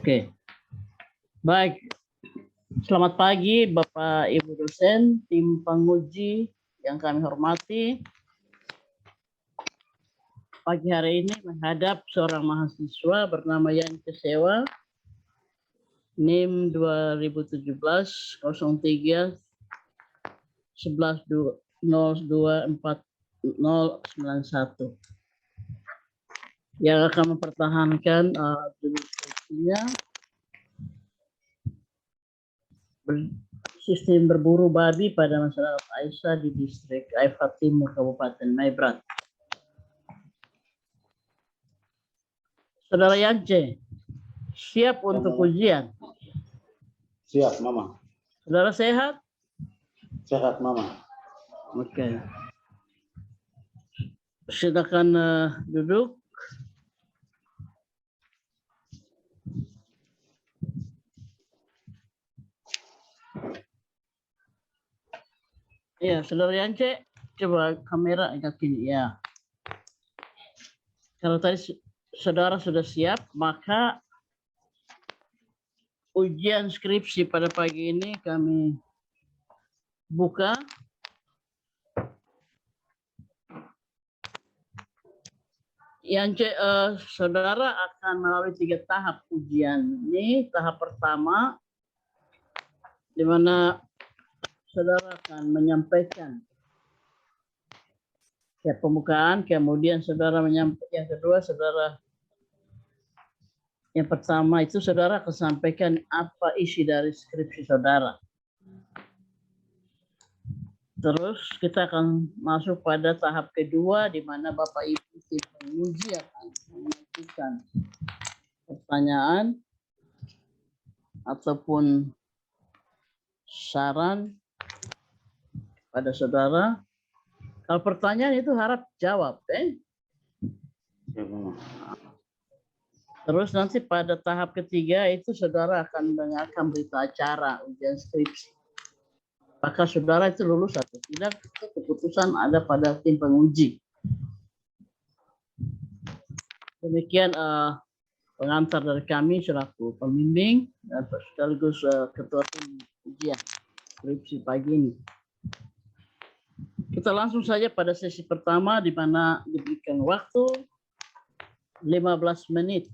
Oke, baik. Selamat pagi Bapak Ibu dosen, tim penguji yang kami hormati. Pagi hari ini menghadap seorang mahasiswa bernama Yance Sewa, NIM 2017 03 11 02 4091 yang akan mempertahankan judulnya sistem berburu babi pada masyarakat Aisyah di distrik Aifat Timur, Kabupaten Maibrat. Saudara Yance, siap untuk ujian? Siap, Mama. Saudara sehat? Sehat, Mama. Oke. Silakan duduk. Ya, saudara Yance, coba kamera agak kini ya. Kalau tadi saudara sudah siap, maka ujian skripsi pada pagi ini kami buka. Yance, saudara akan melalui 3 tahap ujian ini. Tahap pertama, di mana saudara akan menyampaikan pembukaan, kemudian saudara menyampaikan yang kedua, yang pertama itu saudara akan sampaikan apa isi dari skripsi saudara. Terus kita akan masuk pada tahap kedua, di mana Bapak Ibu tim penguji akan mengajukan pertanyaan ataupun saran pada saudara. Kalau pertanyaan itu harap jawab, Terus nanti pada tahap ketiga itu saudara akan mendengarkan berita acara ujian skripsi. Apakah saudara itu lulus atau tidak, itu keputusan ada pada tim penguji. Demikian pengantar dari kami selaku pembimbing dan sekaligus ketua tim ujian skripsi pagi ini. Kita langsung saja pada sesi pertama, di mana diberikan waktu 15 menit.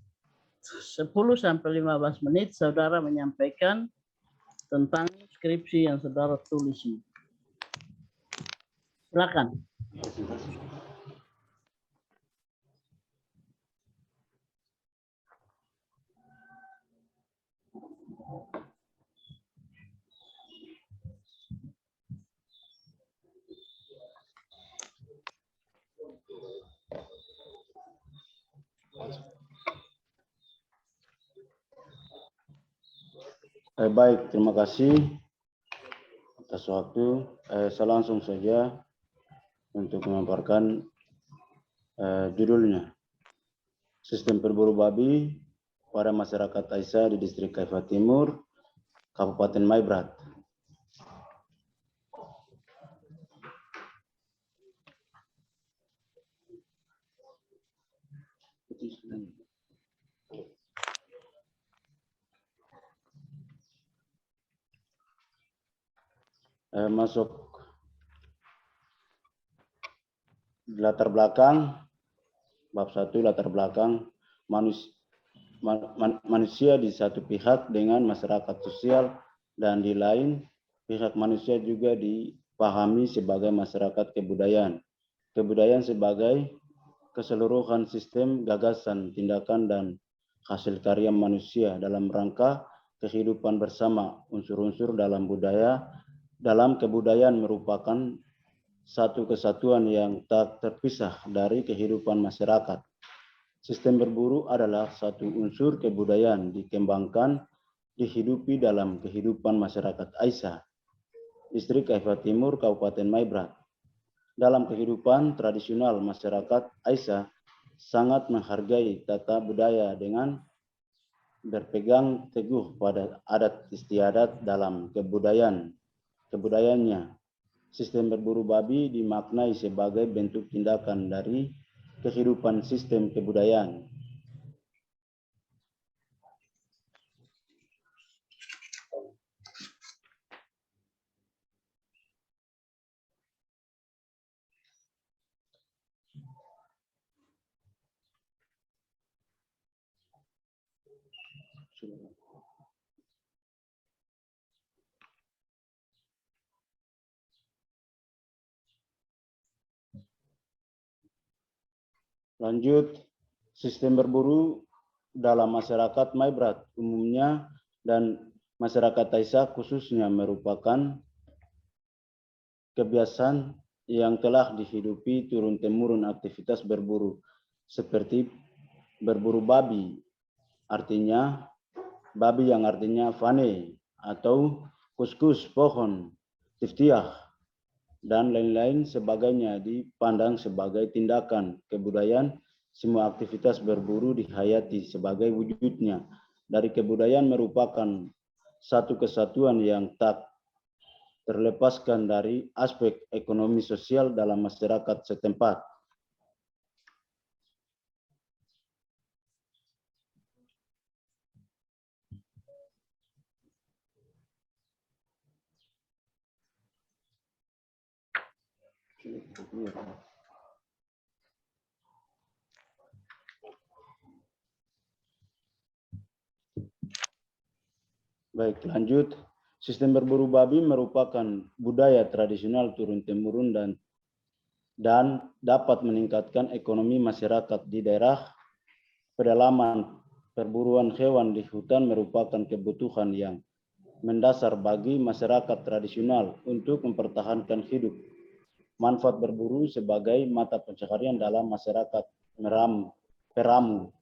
10 sampai 15 menit saudara menyampaikan tentang skripsi yang saudara tulis ini. Silakan. Baik, terima kasih atas waktu. Saya langsung saja untuk memaparkan judulnya. Sistem berburu babi pada masyarakat Aisyah di distrik Aifat Timur, Kabupaten Maibrat. Masuk latar belakang, bab 1 latar belakang manusia di satu pihak dengan masyarakat sosial, dan di lain pihak manusia juga dipahami sebagai masyarakat kebudayaan. Kebudayaan sebagai keseluruhan sistem gagasan, tindakan, dan hasil karya manusia dalam rangka kehidupan bersama. Unsur-unsur dalam kebudayaan merupakan satu kesatuan yang tak terpisah dari kehidupan masyarakat. Sistem berburu adalah satu unsur kebudayaan dikembangkan, dihidupi dalam kehidupan masyarakat Aisyah, distrik Aifat Timur, Kabupaten Maibrat. Dalam kehidupan tradisional masyarakat Aisyah sangat menghargai tata budaya dengan berpegang teguh pada adat istiadat dalam kebudayaannya. Sistem berburu babi dimaknai sebagai bentuk tindakan dari kehidupan sistem kebudayaan. Lanjut, sistem berburu dalam masyarakat Maibrat umumnya dan masyarakat Taisa khususnya merupakan kebiasaan yang telah dihidupi turun-temurun aktivitas berburu seperti berburu babi, artinya babi yang artinya fane atau kuskus pohon, tiftiah, dan lain-lain sebagainya dipandang sebagai tindakan kebudayaan. Semua aktivitas berburu dihayati sebagai wujudnya dari kebudayaan merupakan satu kesatuan yang tak terlepaskan dari aspek ekonomi sosial dalam masyarakat setempat. Baik, lanjut. Sistem berburu babi merupakan budaya tradisional turun-temurun dan dapat meningkatkan ekonomi masyarakat di daerah pedalaman. Perburuan hewan di hutan merupakan kebutuhan yang mendasar bagi masyarakat tradisional untuk mempertahankan hidup. Manfaat berburu sebagai mata pencaharian dalam masyarakat peramu.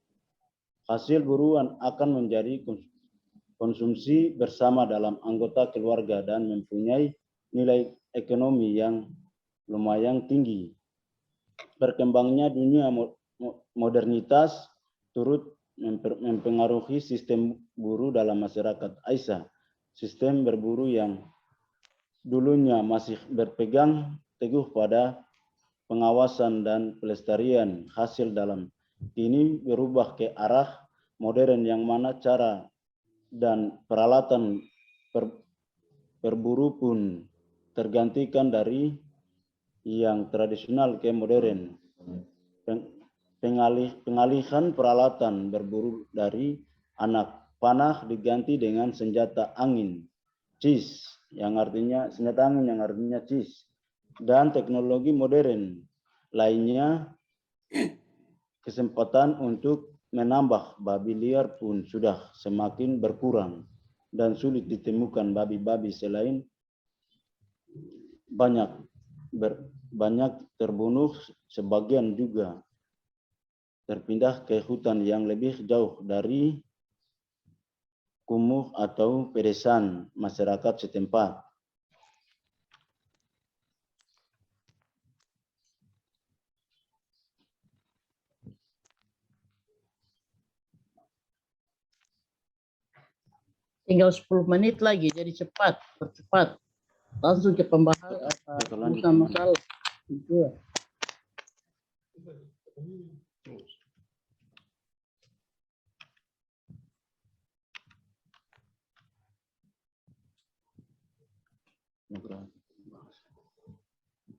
Hasil buruan akan menjadi konsumsi bersama dalam anggota keluarga dan mempunyai nilai ekonomi yang lumayan tinggi. Berkembangnya dunia modernitas turut mempengaruhi sistem buru dalam masyarakat Aisyah. Sistem berburu yang dulunya masih berpegang teguh pada pengawasan dan pelestarian hasil dalam ini berubah ke arah modern yang mana cara dan peralatan berburu pun tergantikan dari yang tradisional ke modern. Pengalihan peralatan berburu dari anak panah diganti dengan senjata angin, cis, yang artinya senjata angin yang artinya cis, dan teknologi modern lainnya. Kesempatan untuk menambah babi liar pun sudah semakin berkurang dan sulit ditemukan babi-babi selain banyak terbunuh, sebagian juga terpindah ke hutan yang lebih jauh dari kumuh atau pedesaan masyarakat setempat. Tinggal 10 menit lagi, jadi percepat. Langsung ke pembahasan masalah. Itu.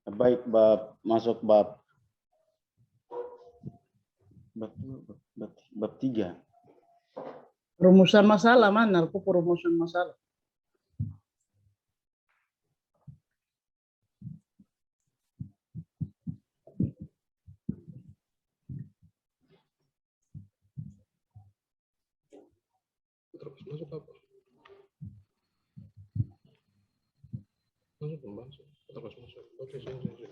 Baik, masuk bab 3. Rumusan masalah mana? Aku rumusan masalah. Masuk apa? Masuk. Terus masuk. Oke, sini.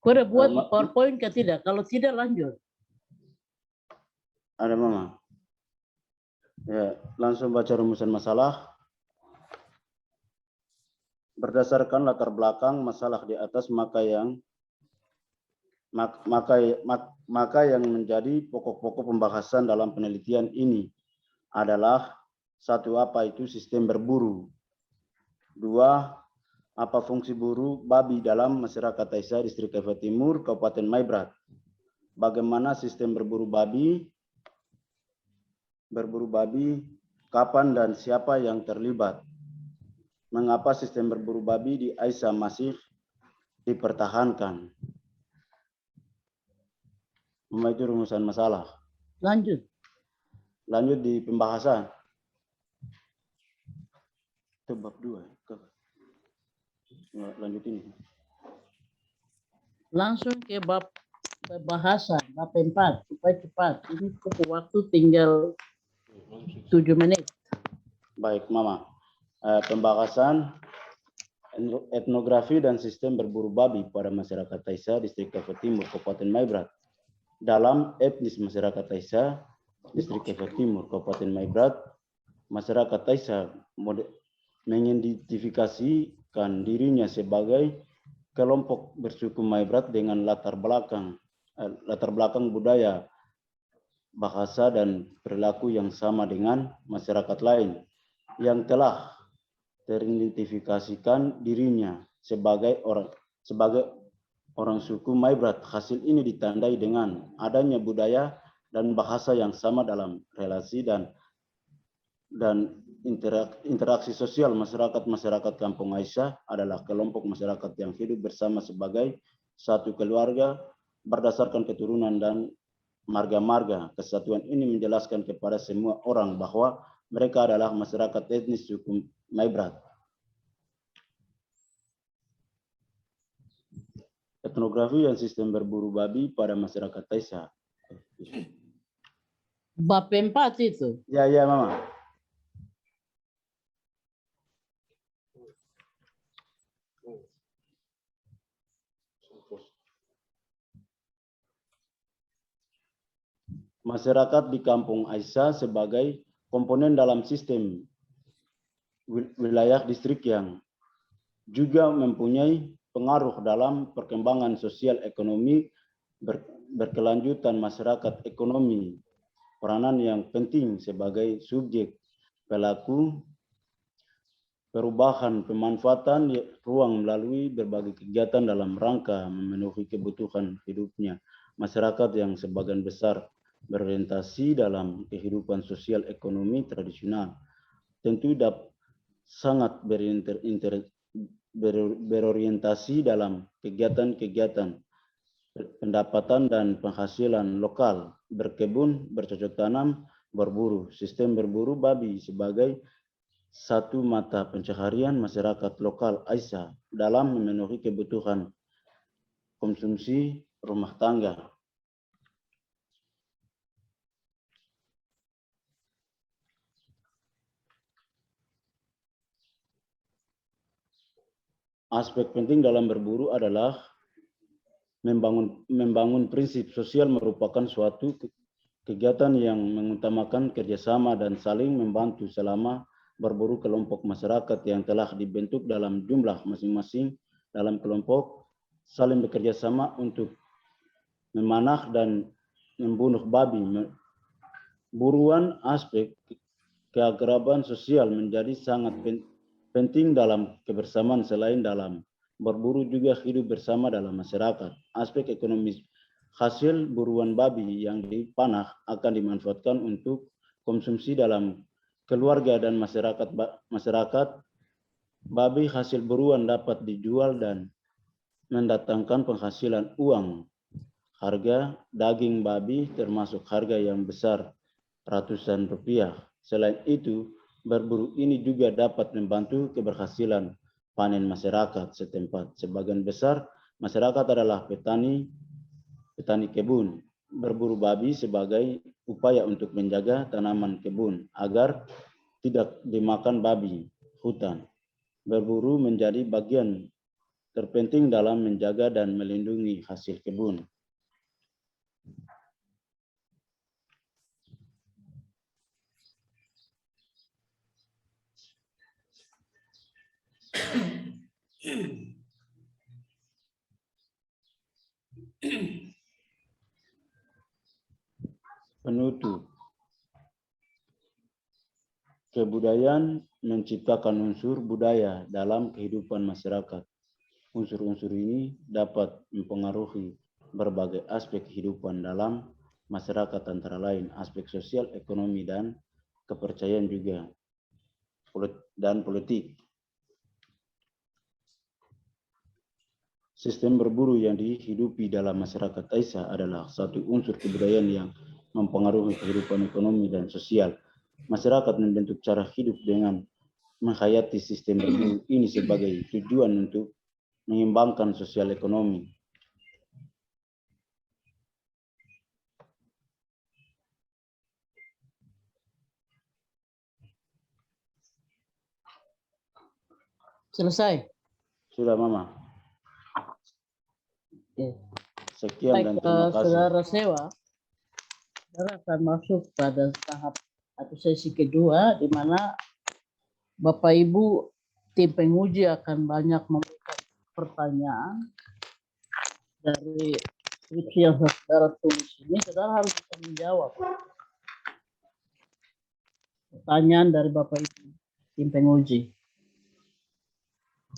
Kau udah buat PowerPoint ke tidak? Kalau tidak lanjut. Ada Mama. Ya, langsung baca rumusan masalah. Berdasarkan latar belakang masalah di atas, maka yang menjadi pokok-pokok pembahasan dalam penelitian ini adalah: 1. Apa itu sistem berburu? 2. Apa fungsi buru babi dalam masyarakat Taisa, Distrik Kafah Timur, Kabupaten Maibrat? bagaimana sistem berburu babi, kapan dan siapa yang terlibat. Mengapa sistem berburu babi di Aisyah masih dipertahankan? Itu rumusan masalah. Lanjut. Lanjut di pembahasan. Itu bab 2. Lanjut ini. Langsung ke bab pembahasan, bab 4, supaya cepat. Ini waktu tinggal 7 menit. Baik, Mama. Pembahasan etnografi dan sistem berburu babi pada masyarakat Taisa, Distrik Kefo Timur, Kabupaten Maibrat. Dalam etnis masyarakat Taisa, Distrik Kefo Timur, Kabupaten Maibrat, masyarakat Taisa mengidentifikasikan dirinya sebagai kelompok bersuku Maibrat dengan latar belakang budaya, bahasa dan perilaku yang sama dengan masyarakat lain yang telah teridentifikasikan dirinya sebagai orang suku Maibrat. Hasil ini ditandai dengan adanya budaya dan bahasa yang sama dalam relasi dan interaksi sosial masyarakat Kampung Aisyah adalah kelompok masyarakat yang hidup bersama sebagai satu keluarga berdasarkan keturunan dan marga-marga. Kesatuan ini menjelaskan kepada semua orang bahwa mereka adalah masyarakat etnis suku Maibrat. Etnografi dan sistem berburu babi pada masyarakat Taisa. Bab 4 itu. Ya, Mama. Masyarakat di Kampung Aisyah sebagai komponen dalam sistem wilayah distrik yang juga mempunyai pengaruh dalam perkembangan sosial ekonomi berkelanjutan masyarakat ekonomi, peranan yang penting sebagai subjek pelaku perubahan pemanfaatan ruang melalui berbagai kegiatan dalam rangka memenuhi kebutuhan hidupnya masyarakat yang sebagian besar berorientasi dalam kehidupan sosial ekonomi tradisional. Tentu sangat berorientasi dalam kegiatan-kegiatan pendapatan dan penghasilan lokal, berkebun, bercocok tanam, berburu. Sistem berburu babi sebagai satu mata pencaharian masyarakat lokal Aisyah dalam memenuhi kebutuhan konsumsi rumah tangga. Aspek penting dalam berburu adalah membangun prinsip sosial merupakan suatu kegiatan yang mengutamakan kerjasama dan saling membantu selama berburu kelompok masyarakat yang telah dibentuk dalam jumlah masing-masing dalam kelompok saling bekerja sama untuk memanah dan membunuh babi. Buruan aspek keakraban sosial menjadi sangat penting dalam kebersamaan. Selain dalam berburu juga hidup bersama dalam masyarakat. Aspek ekonomis hasil buruan babi yang dipanah akan dimanfaatkan untuk konsumsi dalam keluarga dan masyarakat. Babi hasil buruan dapat dijual dan mendatangkan penghasilan uang. Harga daging babi termasuk harga yang besar ratusan rupiah. Selain itu, berburu ini juga dapat membantu keberhasilan panen masyarakat setempat. Sebagian besar masyarakat adalah petani kebun. Berburu babi sebagai upaya untuk menjaga tanaman kebun agar tidak dimakan babi hutan. Berburu menjadi bagian terpenting dalam menjaga dan melindungi hasil kebun. Penutup. Kebudayaan menciptakan unsur budaya dalam kehidupan masyarakat. Unsur-unsur ini dapat mempengaruhi berbagai aspek kehidupan dalam masyarakat, antara lain aspek sosial, ekonomi, dan kepercayaan juga, dan politik. Sistem berburu yang dihidupi dalam masyarakat Aisyah adalah satu unsur kebudayaan yang mempengaruhi kehidupan ekonomi dan sosial. Masyarakat membentuk cara hidup dengan menghayati sistem berburu ini sebagai tujuan untuk mengembangkan sosial ekonomi. Selesai. Sudah, Mama. Oke. Sekian Baik, dan terima kasih. Saudara Sewa, saudara akan masuk pada tahap atau sesi kedua, di mana Bapak Ibu tim penguji akan banyak memberikan pertanyaan dari skripsi yang saudara tulis ini. Saudara harus bisa menjawab pertanyaan dari Bapak Ibu tim penguji,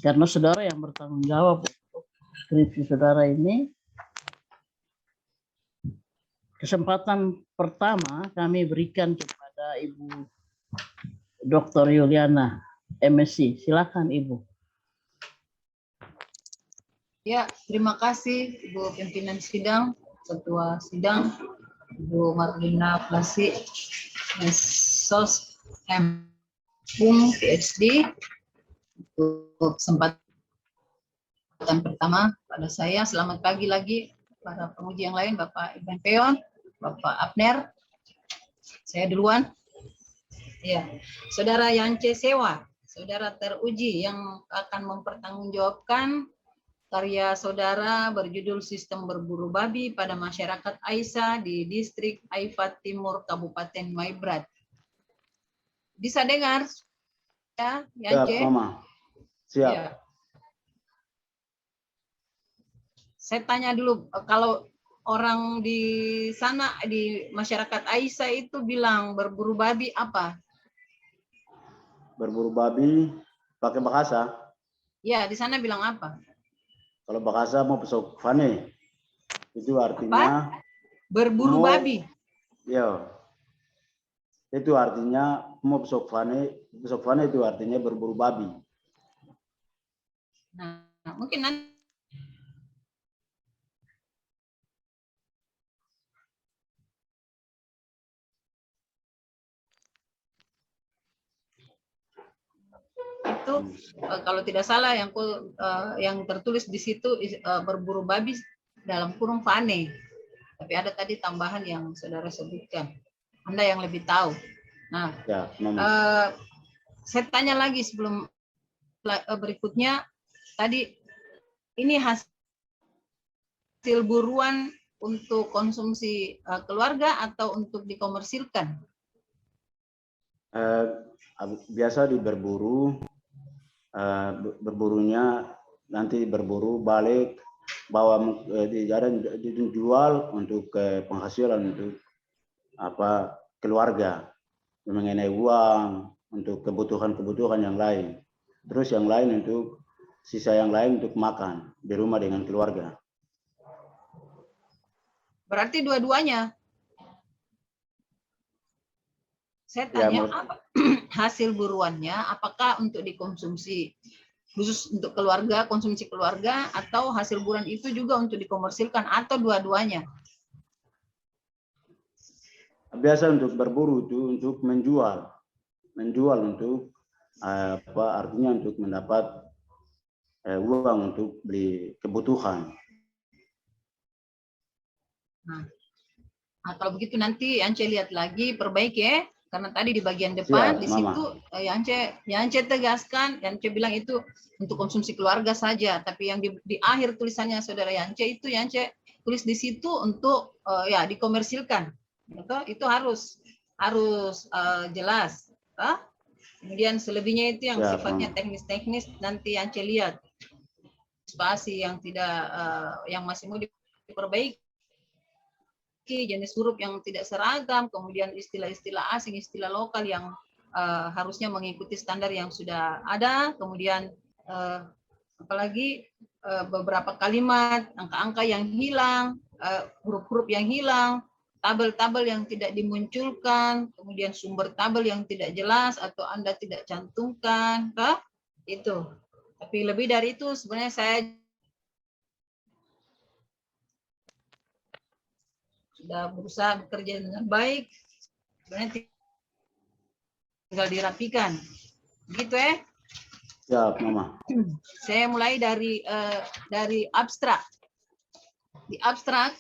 karena saudara yang bertanggung jawab untuk skripsi saudara ini. Kesempatan pertama kami berikan kepada Ibu Dr. Yuliana, MSc. Silakan Ibu. Ya, terima kasih Ibu Pimpinan Sidang, Ketua Sidang, Ibu Marlina Plasi, Sos M. PhD, untuk kesempatan pertama pada saya. Selamat pagi lagi para penguji yang lain, Bapak Iban Peon, Bapak Abner. Saya duluan. Ya, Saudara Yance Sewa, saudara teruji yang akan mempertanggungjawabkan karya saudara berjudul Sistem Berburu Babi pada Masyarakat Aisyah di Distrik Aifat Timur, Kabupaten Maibrat. Bisa dengar? Ya, Yance? Siap, Mama. Siap. Ya. Saya tanya dulu, kalau orang di sana, di masyarakat Aisyah itu bilang berburu babi apa? Berburu babi pakai bahasa. Ya, di sana bilang apa? Kalau bahasa mau besok fane. Itu artinya Apa? Berburu babi. Ya. Itu artinya mau besok fane itu artinya berburu babi. Nah, mungkin nanti itu kalau tidak salah yang tertulis di situ berburu babi dalam kurung fane. Tapi ada tadi tambahan yang saudara sebutkan. Anda yang lebih tahu. Nah, Ya, saya tanya lagi sebelum berikutnya. Tadi ini hasil buruan untuk konsumsi keluarga atau untuk dikomersilkan? Biasa berburunya nanti berburu balik bawa dijual untuk penghasilan untuk keluarga, mengenai uang untuk kebutuhan yang lain, terus yang lain untuk sisa yang lain untuk makan di rumah dengan keluarga. Berarti dua-duanya. Saya tanya apa hasil buruannya, apakah untuk dikonsumsi khusus untuk keluarga, konsumsi keluarga, atau hasil buruan itu juga untuk dikomersilkan, atau dua-duanya? Biasa untuk berburu itu untuk menjual untuk artinya untuk mendapat uang untuk beli kebutuhan. Nah, kalau begitu nanti Yance lihat lagi, perbaiki ya. Karena tadi di bagian depan, di situ Yance tegaskan, Yance bilang itu untuk konsumsi keluarga saja. Tapi yang di akhir tulisannya saudara Yance itu Yance tulis di situ untuk ya dikomersilkan. Itu harus jelas. Kemudian selebihnya itu yang sifatnya teknis-teknis nanti Yance lihat. Spasi yang tidak yang masih mau diperbaiki, jenis huruf yang tidak seragam, kemudian istilah-istilah asing, istilah lokal yang harusnya mengikuti standar yang sudah ada, kemudian apalagi beberapa kalimat, angka-angka yang hilang, huruf-huruf yang hilang, tabel-tabel yang tidak dimunculkan, kemudian sumber tabel yang tidak jelas atau Anda tidak cantumkan, itu. Tapi lebih dari itu sebenarnya saya sudah berusaha bekerja dengan baik, sebenarnya tinggal dirapikan. Begitu ya? Siap, Mama. Saya mulai dari abstrak. Di abstrak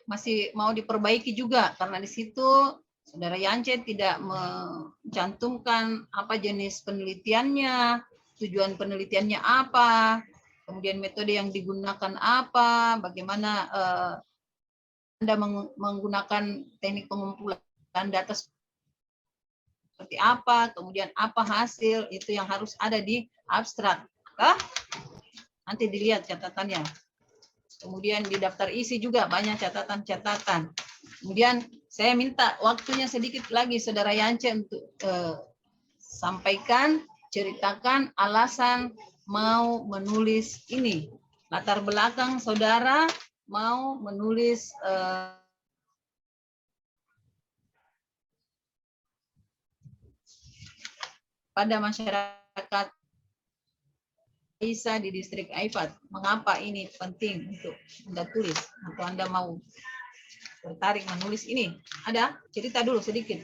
masih mau diperbaiki juga karena di situ Saudara Yance tidak mencantumkan apa jenis penelitiannya, tujuan penelitiannya apa, kemudian metode yang digunakan apa, bagaimana Anda menggunakan teknik pengumpulan data seperti apa, kemudian apa hasil, itu yang harus ada di abstrak. Nanti dilihat catatannya. Kemudian di daftar isi juga banyak catatan-catatan. Kemudian saya minta waktunya sedikit lagi Saudara Yance untuk sampaikan, ceritakan alasan mau menulis ini. Latar belakang Saudara mau menulis pada masyarakat Aisyah di distrik Aifat. Mengapa ini penting untuk Anda tulis atau Anda mau tertarik menulis ini? Ada? Cerita dulu sedikit.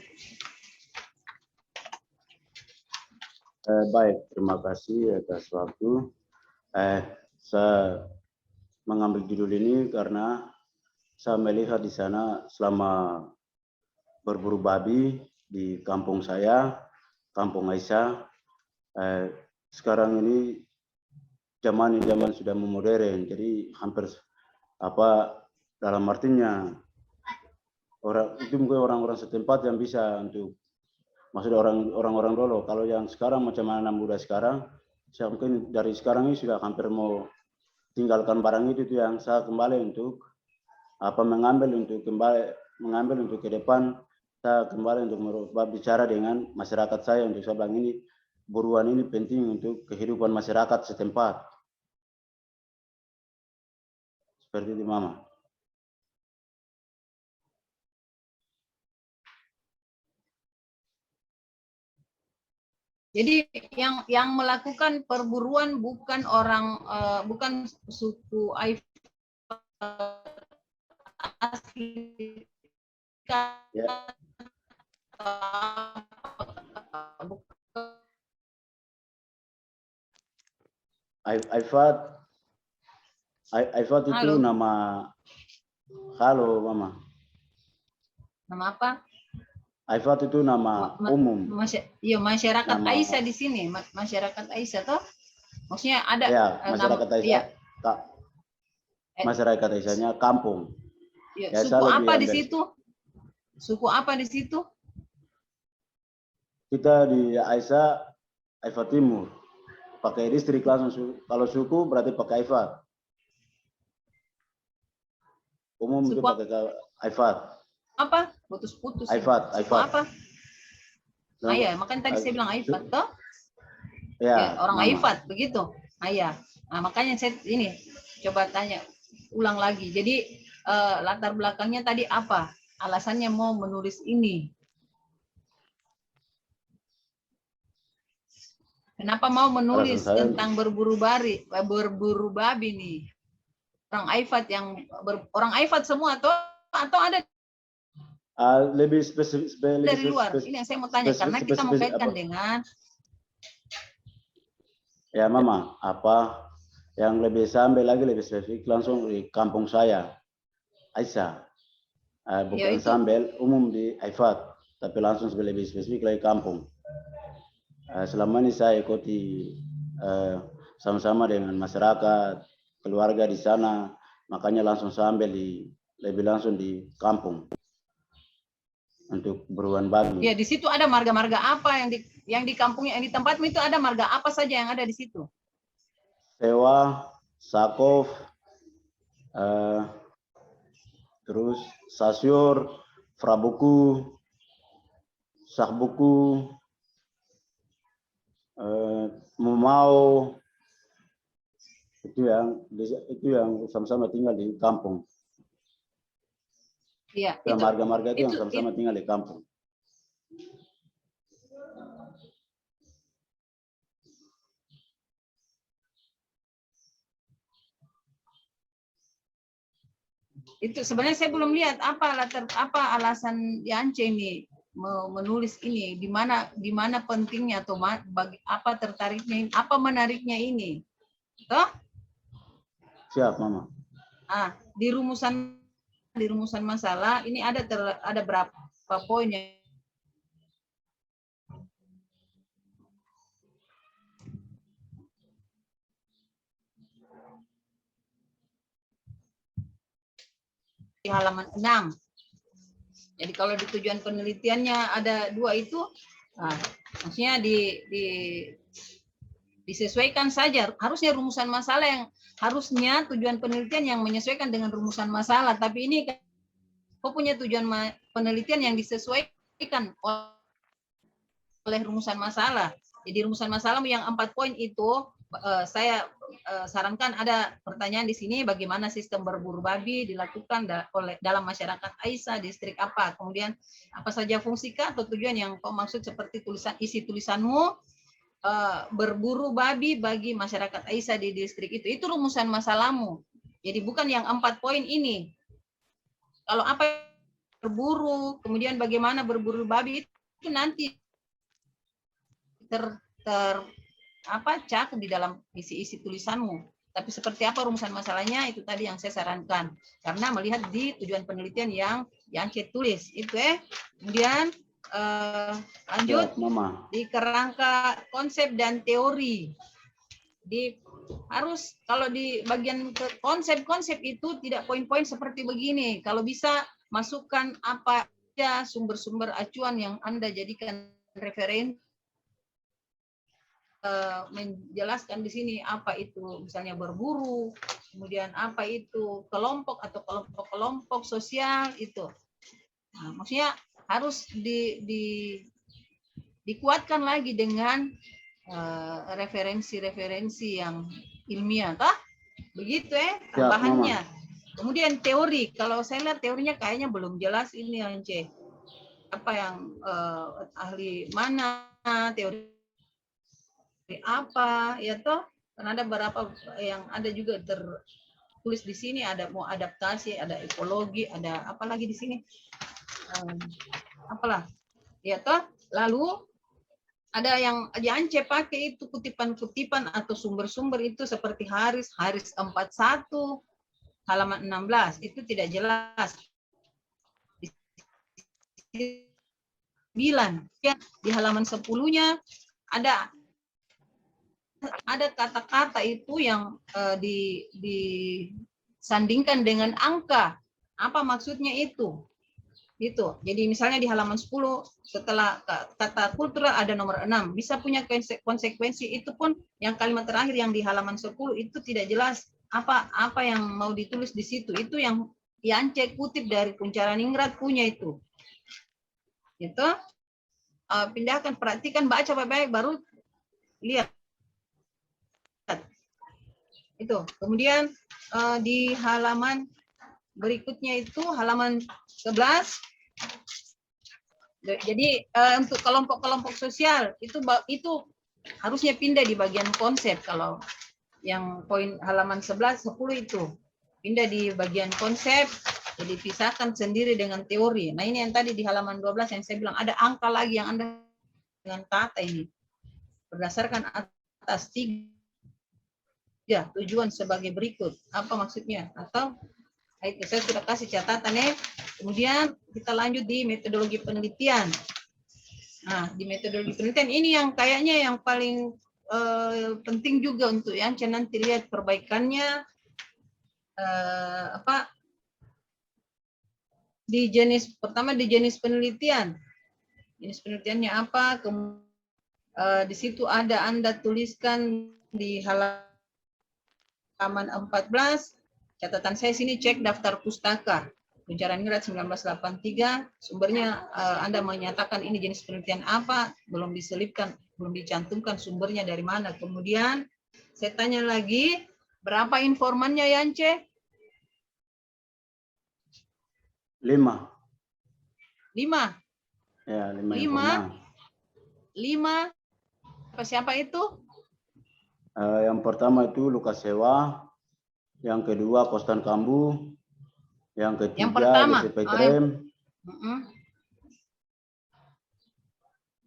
Baik, terima kasih atas waktu. Saya mengambil judul ini karena saya melihat di sana selama berburu babi di kampung saya, Kampung Aisyah. Sekarang ini zaman sudah modern, jadi hampir dalam artinya orang-orang setempat yang bisa untuk maksudnya orang-orang dulu. Kalau yang sekarang macam anak muda sekarang, saya mungkin dari sekarang ini sudah hampir mau tinggalkan barang itu yang saya kembali untuk mengambil untuk ke depan. Saya kembali untuk berbicara dengan masyarakat saya untuk saya bilang ini buruan ini penting untuk kehidupan masyarakat setempat. Seperti itu, Mama. Jadi yang melakukan perburuan bukan orang bukan suku Aifat asli. Ya. Aifat itu Halo. nama. Halo, Mama. Nama apa? Aifat itu nama umum. Iya, masyarakat Nama, Aisyah di sini, masyarakat Aisyah toh? Maksudnya ada ya, masyarakat Aisyah. Iya. Masyarakat Aisyahnya kampung. Ya, suku apa di situ? Suku apa di situ? Kita di Aisyah, Aifat Timur. Pakai distrik langsung. Kalau suku berarti pakai Aifat. Umum itu pakai Aifat. Apa? Putus-putus. Aifat. Apa? Ayah, makanya tadi saya bilang Aifat toh? Ya, orang Aifat begitu. Ayah. Nah, makanya saya ini coba tanya ulang lagi. Jadi latar belakangnya tadi apa? Alasannya mau menulis ini. Kenapa mau menulis tentang berburu babi nih? Orang Aifat semua atau ada lebih spesifik dari luar? Ini yang saya mau tanya karena kita mau kaitkan dengan ya, Mama, apa yang lebih lebih spesifik langsung di kampung saya, Aisyah. Bukan sambil umum di Aifat, tapi langsung lebih spesifik lagi kampung. Selama ini saya ikuti sama-sama dengan masyarakat, keluarga di sana, makanya langsung sambil lebih langsung di kampung untuk beruan babi. Ya, di situ ada marga-marga apa yang di kampungnya, yang di tempatmu itu ada marga apa saja yang ada di situ? Sewa, Sakov, terus Sasyur, Frabuku, Sahbuku, Mumau, itu yang sama-sama tinggal di kampung. Iya, Yang itu marga-marga itu yang itu- sama-sama tinggal di kampung. itu sebenarnya saya belum lihat apa alasan Yance ini menulis ini, di mana pentingnya atau bagi apa tertariknya ini, apa menariknya ini. Toh? Siap, Mama. Di rumusan masalah ini ada berapa poin yang di halaman 6. Jadi kalau di tujuan penelitiannya ada 2 itu, maksudnya disesuaikan saja. Harusnya rumusan masalah yang harusnya tujuan penelitian yang menyesuaikan dengan rumusan masalah. Tapi ini kok punya tujuan penelitian yang disesuaikan oleh rumusan masalah. Jadi rumusan masalah yang 4 poin itu saya sarankan ada pertanyaan di sini, bagaimana sistem berburu babi dilakukan dalam masyarakat Aisyah distrik apa, kemudian apa saja fungsi atau tujuan yang kau maksud seperti isi tulisanmu, berburu babi bagi masyarakat Aisyah di distrik itu rumusan masalahmu. Jadi bukan yang 4 poin ini. Kalau apa berburu, kemudian bagaimana berburu babi itu nanti cak di dalam isi tulisanmu. Tapi seperti apa rumusan masalahnya itu tadi yang saya sarankan. Karena melihat di tujuan penelitian yang Yance tulis itu Kemudian lanjut Mama. di kerangka konsep dan teori. Harus kalau di bagian konsep itu tidak poin-poin seperti begini. Kalau bisa masukkan apa ya sumber-sumber acuan yang Anda jadikan referensi, menjelaskan di sini apa itu misalnya berburu, kemudian apa itu kelompok atau kelompok sosial itu. Nah, maksudnya harus dikuatkan lagi dengan referensi-referensi yang ilmiah, toh? Begitu tambahannya. Kemudian teori, kalau saya lihat teorinya kayaknya belum jelas ini Ance. Apa yang ahli mana, teori apa, ya toh? Karena ada beberapa yang ada juga tertulis di sini, ada mau adaptasi, ada ekologi, ada apa lagi di sini? Apalah, ya toh? Lalu ada yang Yance pakai itu kutipan-kutipan atau sumber-sumber itu seperti Haris 41 halaman 16 itu tidak jelas. 9 di halaman 10-nya ada kata-kata itu yang disandingkan dengan angka. Apa maksudnya itu? Gitu. Jadi misalnya di halaman 10 setelah kata kultural ada nomor 6. Bisa punya konsekuensi, itu pun yang kalimat terakhir yang di halaman 10 itu tidak jelas apa yang mau ditulis di situ. Itu yang Yance kutip dari Puncaraningrat punya itu. Gitu. Pindahkan, perhatikan, baca baik-baik baru lihat. Itu. Kemudian di halaman berikutnya itu halaman 11. Jadi untuk kelompok-kelompok sosial itu harusnya pindah di bagian konsep. Kalau yang poin halaman 11 10 itu pindah di bagian konsep, jadi pisahkan sendiri dengan teori. Nah, ini yang tadi di halaman 12 yang saya bilang ada angka lagi yang Anda dengan kata ini. Berdasarkan atas 3 tujuan sebagai berikut. Apa maksudnya? Atau itu saya sudah kasih catatan Kemudian kita lanjut di metodologi penelitian. Nah, di metodologi penelitian ini yang kayaknya yang paling penting juga untuk yang nanti lihat perbaikannya pertama di jenis penelitian. Jenis penelitiannya apa? Di situ ada Anda tuliskan di halaman 14. Catatan saya sini cek daftar pustaka. Puncaraningrat 1983, sumbernya Anda menyatakan ini jenis penelitian apa, belum diselipkan, belum dicantumkan sumbernya dari mana. Kemudian saya tanya lagi, Berapa informannya Yance? 5. 5. Ya, 5 5. informan. 5. Siapa itu? Yang pertama itu Lukas Sewa, yang kedua Kostan Kambu, yang ketiga Yang pertama. Jesse Petrem.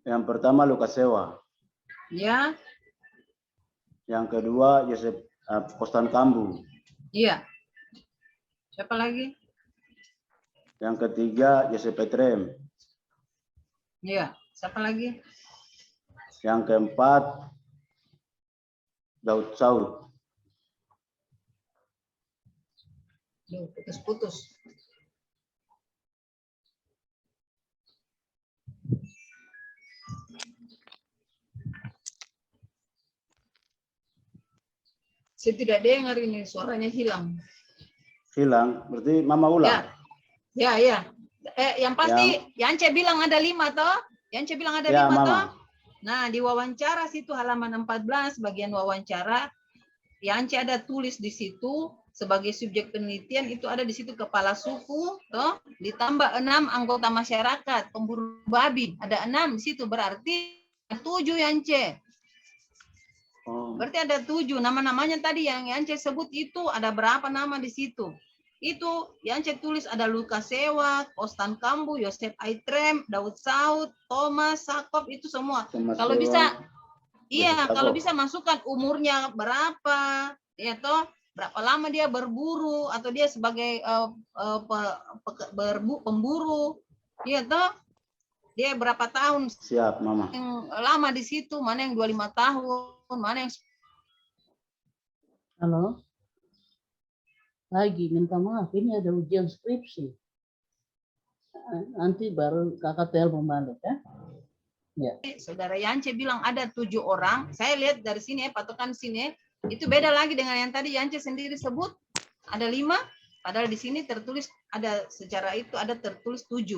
Yang pertama Lukas Sewa. Ya. Yang kedua Jesse Kostan Kambu. Iya. Siapa lagi? Yang ketiga Jesse Petrem. Iya. Siapa lagi? Yang keempat Daud Saud. Duh, putus-putus. Saya tidak dengar ini, suaranya hilang. Hilang, berarti Mama ulang. Ya. Yang pasti Yance bilang ada 5 toh? Yance bilang ada 5 Mama. toh? Nah, di wawancara situ halaman 14 bagian wawancara, Yance ada tulis di situ sebagai subjek penelitian itu ada di situ kepala suku, toh, ditambah 6 anggota masyarakat pemburu babi, ada 6 di situ berarti 7 Yance. Oh. Berarti ada 7 nama-namanya tadi yang Yance sebut itu ada berapa nama di situ? Itu Yance tulis ada Lukas Sewa, Kostan Kambu, Yosef Aitrem, Daud Saud, Thomas, Sakop itu semua. Kalau bisa, kalau bisa masukkan umurnya berapa, ya toh, berapa lama dia berburu atau dia sebagai pemburu, ya toh, dia berapa tahun? Siap, Mama. Yang lama di situ, mana yang 25 tahun, mana yang. Halo. Lagi minta maaf, ini ada ujian skripsi. Nanti baru kakak telepon balik ya. Ya. Saudara Yance bilang ada 7 orang. Saya lihat dari sini patokan sini itu beda lagi dengan yang tadi Yance sendiri sebut ada 5. Padahal di sini tertulis ada secara itu ada tertulis 7.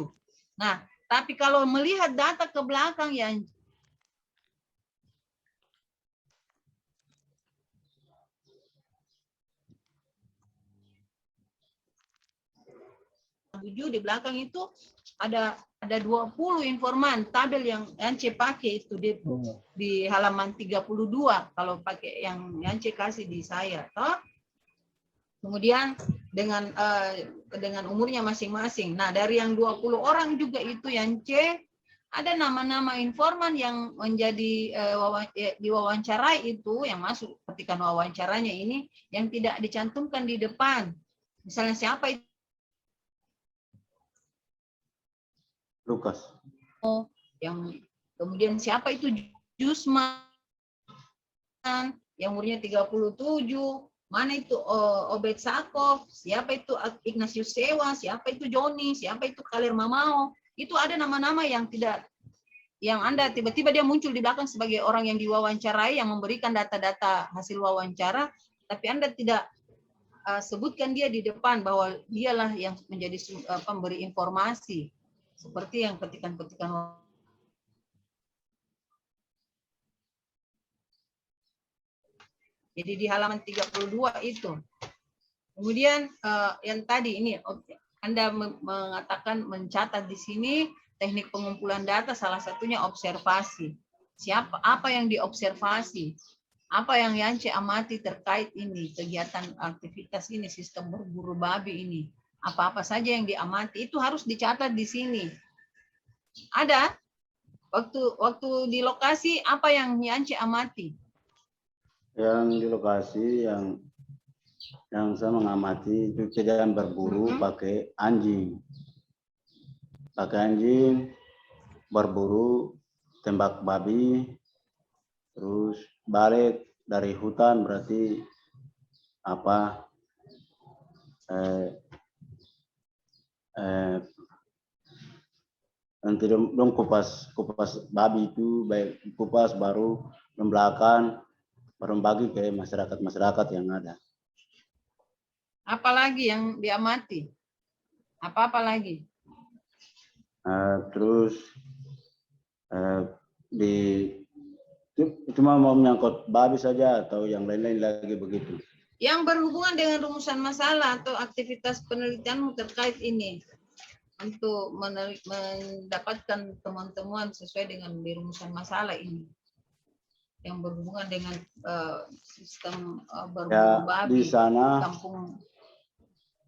Nah, tapi kalau melihat data ke belakang Yance, di belakang itu ada 20 informan tabel yang Yance pakai itu di halaman 32 kalau pakai yang Yance kasih di saya toh. Kemudian dengan umurnya masing-masing. Nah, dari yang 20 orang juga itu Yance ada nama-nama informan yang menjadi diwawancarai itu yang masuk ketika wawancaranya ini yang tidak dicantumkan di depan. Misalnya siapa itu? Lukas. Yang kemudian siapa itu Jusman yang umurnya 37, mana itu Obed Sakov, siapa itu Ignatius Sewa, siapa itu Joni, siapa itu Kalir Mamao. Itu ada nama-nama yang tidak, yang Anda tiba-tiba dia muncul di belakang sebagai orang yang diwawancarai yang memberikan data-data hasil wawancara, tapi Anda tidak sebutkan dia di depan bahwa dialah yang menjadi pemberi informasi. Seperti yang petikan-petikan. Jadi di halaman 32 itu. Kemudian yang tadi ini Anda mengatakan mencatat di sini teknik pengumpulan data salah satunya observasi. Apa yang diobservasi? Apa yang Yance amati terkait ini kegiatan aktivitas ini sistem berburu babi ini? Apa-apa saja yang diamati itu harus dicatat di sini. Ada waktu di lokasi apa yang Yance amati? Yang di lokasi yang saya mengamati itu kejadian berburu pakai anjing. Pakai anjing, berburu, tembak babi, terus balik dari hutan berarti apa? Nanti dong kupas babi itu baik kupas baru membelakang baru bagi ke masyarakat yang ada. Apalagi yang diamati? Apa lagi? Terus cuma mau menyangkut babi saja atau yang lain-lain lagi begitu? Yang berhubungan dengan rumusan masalah atau aktivitas penelitianmu terkait ini untuk mendapatkan temuan-temuan sesuai dengan di rumusan masalah ini yang berhubungan dengan sistem berburu Ya, di babi sana kampung.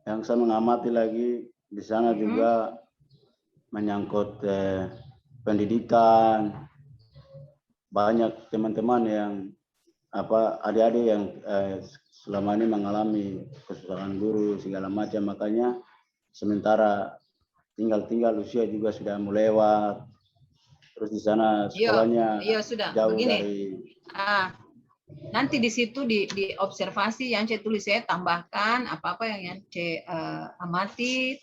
yang saya mengamati lagi di sana juga menyangkut pendidikan. Banyak teman-teman yang adik-adik yang selama ini mengalami kesusahan guru segala macam, makanya sementara tinggal usia juga sudah mau lewat, terus di sana sekolahnya Sudah jauh begini. dari. Nanti di situ di observasi yang saya tulis, saya tambahkan apa-apa yang Yance amati,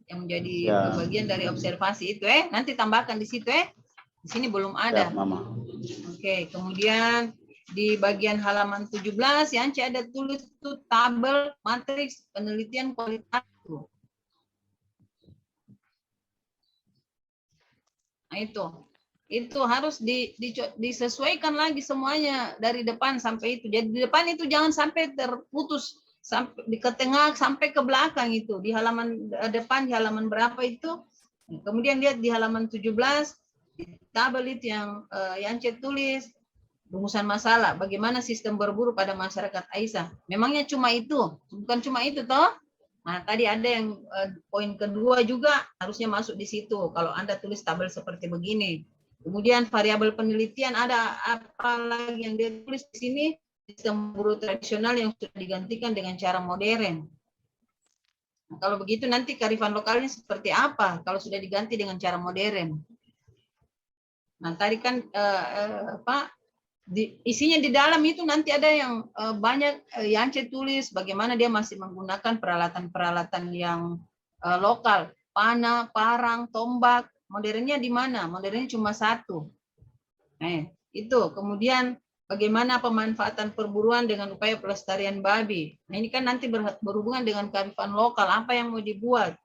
yang menjadi bagian dari observasi itu, nanti tambahkan di situ, di sini belum ada. Siap, Mama. Oke, kemudian di bagian halaman 17 Yance ada tulis itu tabel matriks penelitian kualitas. Nah, itu harus disesuaikan lagi semuanya dari depan sampai itu. Jadi di depan itu jangan sampai terputus sampai di ke tengah sampai ke belakang itu. Di halaman depan, di halaman berapa itu. Kemudian lihat di halaman 17 di tabel itu yang Yance tulis rumusan masalah bagaimana sistem berburu pada masyarakat Aisyah. Memangnya cuma itu? Bukan cuma itu toh? Nah, tadi ada yang poin kedua juga harusnya masuk di situ. Kalau Anda tulis tabel seperti begini. Kemudian variabel penelitian ada apa lagi yang dia tulis di sini? Sistem berburu tradisional yang sudah digantikan dengan cara modern. Nah, kalau begitu nanti kearifan lokalnya seperti apa kalau sudah diganti dengan cara modern? Nah, tadi kan isinya di dalam itu nanti ada yang banyak Yance tulis bagaimana dia masih menggunakan peralatan-peralatan yang lokal, panah, parang, tombak. Modernnya di mana? Modernnya cuma satu. Itu. Kemudian bagaimana pemanfaatan perburuan dengan upaya pelestarian babi. Nah, ini kan nanti berhubungan dengan kearifan lokal. Apa yang mau dibuat?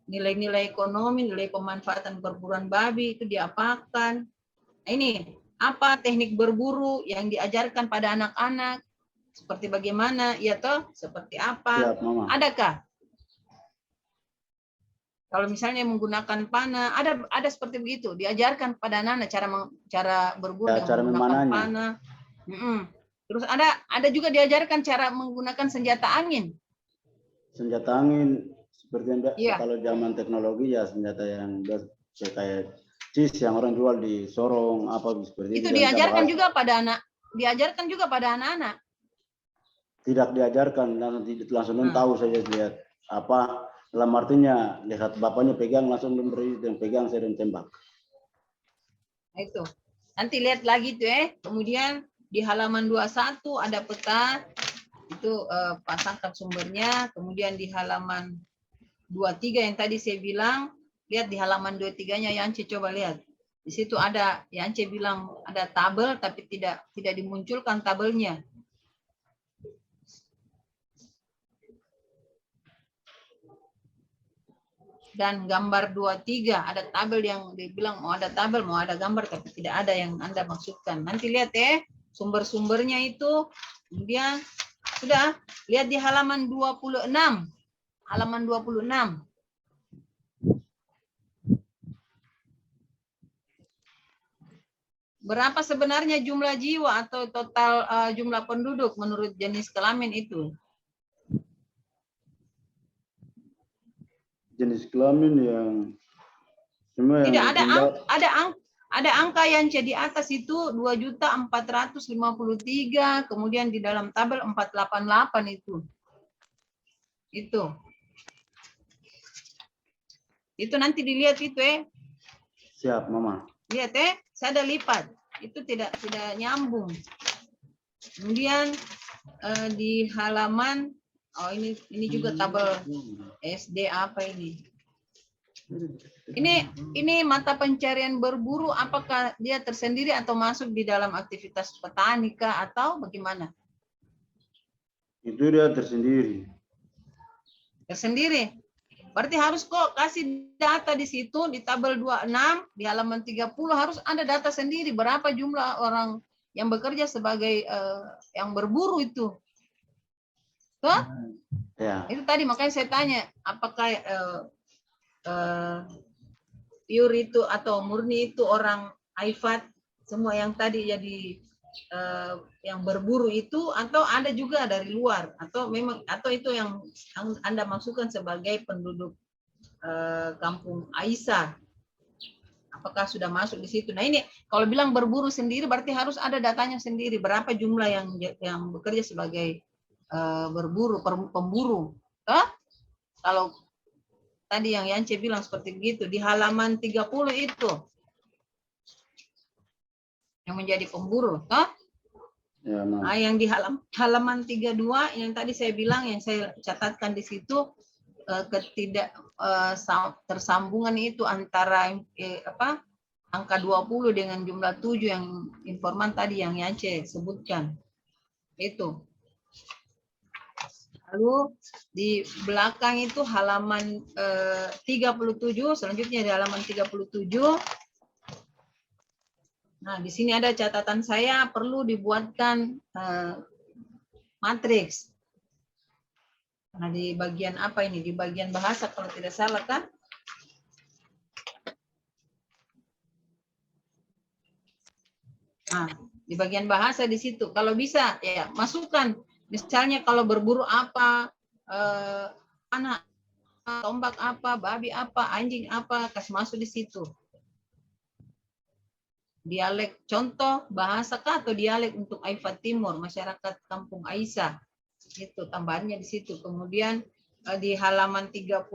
Nilai-nilai ekonomi, nilai pemanfaatan perburuan babi itu diapakan. Nah, ini apa teknik berburu yang diajarkan pada anak-anak? Seperti bagaimana? Ya toh? Seperti apa? Siap, Mama. Adakah? Kalau misalnya menggunakan panah, ada seperti begitu. Diajarkan pada anak-anak cara berburu Ya, dengan cara menggunakan memanahnya. panah. Terus ada juga diajarkan cara menggunakan senjata angin. Senjata angin seperti yang Iya. kalau zaman teknologi ya senjata yang kayak cis yang orang jual di Sorong apa seperti Itu diajarkan juga pada anak-anak. Tidak diajarkan, langsung tahu saja lihat apa dalam artinya lihat bapaknya pegang langsung memberi dan pegang saya dan tembak. Nah, itu. Nanti lihat lagi tuh kemudian di halaman 21 ada peta itu pasangkan sumbernya, kemudian di halaman 23 yang tadi saya bilang, lihat di halaman 23-nya Yance coba lihat. Di situ ada Yance bilang ada tabel tapi tidak dimunculkan tabelnya. Dan gambar 23 ada tabel yang dibilang mau ada tabel, mau ada gambar tapi tidak ada yang Anda maksudkan. Nanti lihat sumber-sumbernya itu. Kemudian sudah lihat di halaman 26. Halaman 26. Berapa sebenarnya jumlah jiwa atau total jumlah penduduk menurut jenis kelamin itu? Jenis kelamin yang semua tidak yang ada angka yang di atas itu 2.453, kemudian di dalam tabel 488 itu. Itu nanti dilihat itu Siap, Mama. Lihat saya ada lipat. Itu tidak nyambung. Kemudian di halaman ini juga tabel SD apa ini? Ini mata pencarian berburu, apakah dia tersendiri atau masuk di dalam aktivitas petani kah atau bagaimana? Itu dia tersendiri. Tersendiri. Berarti harus kok kasih data di situ di tabel 26 di halaman 30 harus ada data sendiri berapa jumlah orang yang bekerja sebagai yang berburu itu. Toh? Ya. Itu tadi makanya saya tanya, apakah pure itu atau murni itu orang Aifat semua yang tadi jadi yang berburu itu, atau ada juga dari luar, atau memang atau itu yang Anda maksudkan sebagai penduduk kampung Aisyah, apakah sudah masuk di situ? Nah ini kalau bilang berburu sendiri berarti harus ada datanya sendiri, berapa jumlah yang bekerja sebagai berburu, pemburu. Kalau tadi yang Yance bilang seperti begitu, di halaman 30 itu yang menjadi pemburu. Ya, Nah, yang di halaman 32 yang tadi saya bilang, yang saya catatkan di situ, ketidak tersambungan itu antara angka 20 dengan jumlah 7 yang informan tadi yang Yance sebutkan. Itu. Lalu di belakang itu halaman 37, selanjutnya di halaman 37. Nah, di sini ada catatan saya, perlu dibuatkan matriks. Nah, di bagian apa ini? Di bagian bahasa kalau tidak salah kan? Nah, di bagian bahasa di situ. Kalau bisa ya masukkan. Misalnya kalau berburu apa, anak, tombak apa, babi apa, anjing apa, kasih masuk di situ. Dialek contoh bahasa kah atau dialek untuk Aifat Timur, masyarakat kampung Aisyah. Itu tambahannya di situ. Kemudian di halaman 37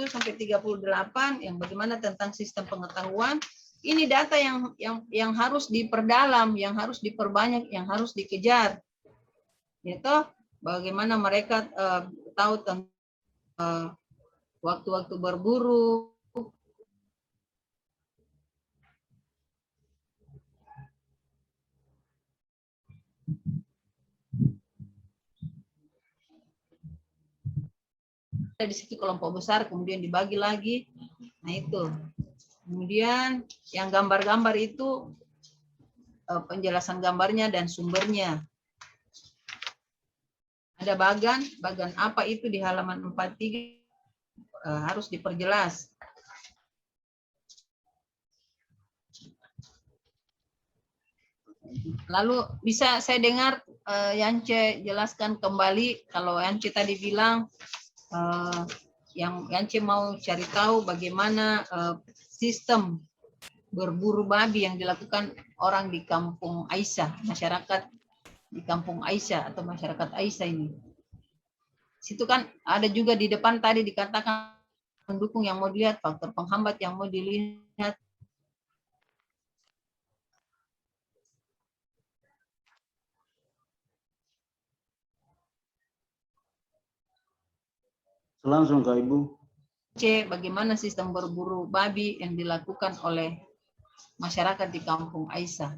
sampai 38 yang bagaimana tentang sistem pengetahuan, ini data yang harus diperdalam, yang harus diperbanyak, yang harus dikejar. Itu bagaimana mereka tahu tentang waktu-waktu berburu. Di situ kelompok besar, kemudian dibagi lagi. Nah itu. Kemudian yang gambar-gambar itu penjelasan gambarnya dan sumbernya. Ada bagan apa itu di halaman 43 harus diperjelas. Lalu bisa saya dengar Yance jelaskan kembali, kalau Yance tadi bilang yang Yance mau cari tahu bagaimana sistem berburu babi yang dilakukan orang di kampung Aisyah, masyarakat di kampung Aisyah atau masyarakat Aisyah ini. Situ kan ada juga di depan tadi dikatakan pendukung yang mau dilihat, faktor penghambat yang mau dilihat. Langsung ke Ibu. C. Bagaimana sistem berburu babi yang dilakukan oleh masyarakat di kampung Aisyah.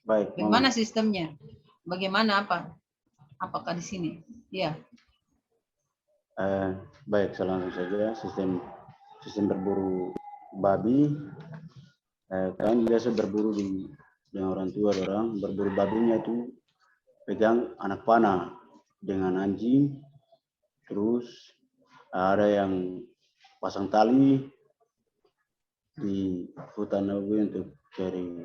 Baik. Bagaimana sistemnya? Bagaimana apa? Apakah di sini? Ya. Baik, saya langsung saja. Sistem berburu babi. Kalian biasa berburu dengan orang tua orang. Berburu babinya itu pegang anak panah dengan anjing. Terus ada yang pasang tali di hutan untuk cari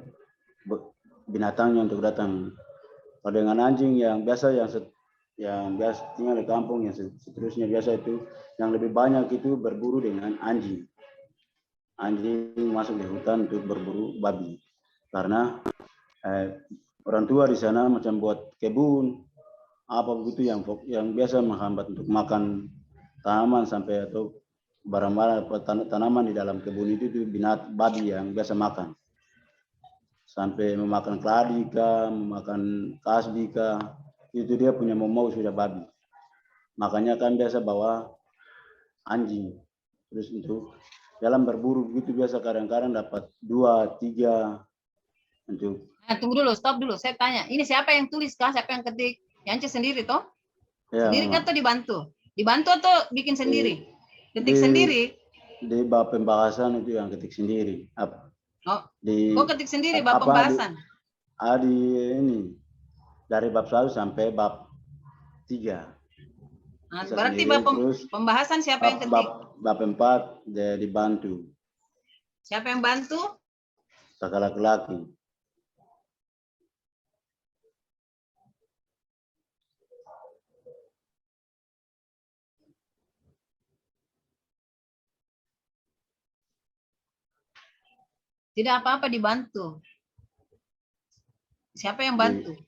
binatangnya untuk datang. Kalau dengan anjing yang biasa tinggal di kampung, yang seterusnya biasa itu yang lebih banyak itu berburu dengan anjing. Anjing masuk di hutan untuk berburu babi. Karena orang tua di sana macam buat kebun apa begitu yang biasa menghambat untuk makan tanaman sampai atau barang-barang tanaman di dalam kebun itu babi yang biasa makan. Sampai memakan keladi kah, memakan kasbi kah, itu dia punya mau sudah babi. Makanya kan biasa bawa anjing. Terus untuk dalam berburu begitu biasa kadang-kadang dapat 2, 3 untuk. Nah, tunggu dulu, stop dulu. Saya tanya, ini siapa yang tulis kah? Siapa yang ketik? Yance sendiri toh? Ya, sendiri kan atau dibantu? Dibantu atau bikin sendiri? Ketik sendiri? Di bab pembahasan itu yang ketik sendiri. Oh, ketik sendiri bab pembahasan. Di ini dari bab 1 sampai bab 3. Nah, Bisa berarti sendiri, Bapak terus pembahasan siapa yang ketik? bab 4 dibantu Siapa yang bantu? kakak laki-laki. Tidak apa-apa dibantu. Siapa yang bantu?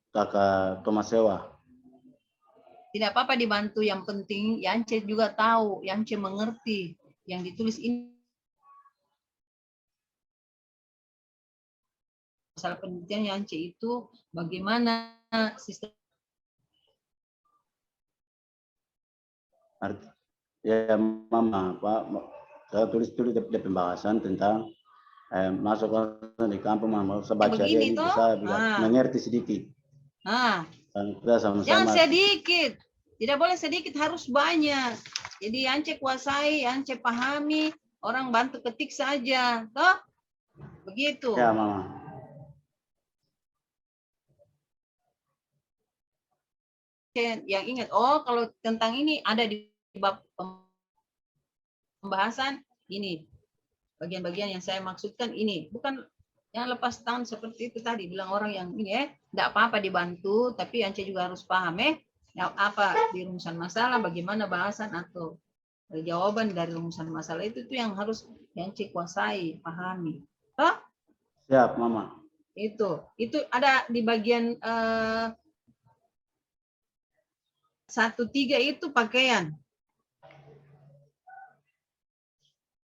Kakak Thomas Sewa. Tidak apa-apa dibantu. Yang penting Yance juga tahu, Yance mengerti yang ditulis ini. Masalah penelitian Yance itu bagaimana sistem. Ya Mama, Pak, saya tulis di pembahasan tentang masuk di kampung, Mama. Saya baca dia ini bisa mengerti sedikit. Nah, Dan kita sama-sama. jangan sedikit, tidak boleh sedikit, harus banyak. Jadi Yance kuasai, Yance pahami, orang bantu ketik saja, toh? Begitu. Ya Mama. Yang ingat, oh kalau tentang ini ada di bab pembahasan ini, bagian-bagian yang saya maksudkan ini, bukan yang lepas tangan seperti itu tadi bilang orang yang ini tidak apa-apa dibantu, tapi Yance juga harus paham apa di rumusan masalah, bagaimana bahasan atau jawaban dari rumusan masalah itu yang harus Yance kuasai, pahami. Toh? Siap, Mama. Itu ada di bagian 1.3 itu pakaian.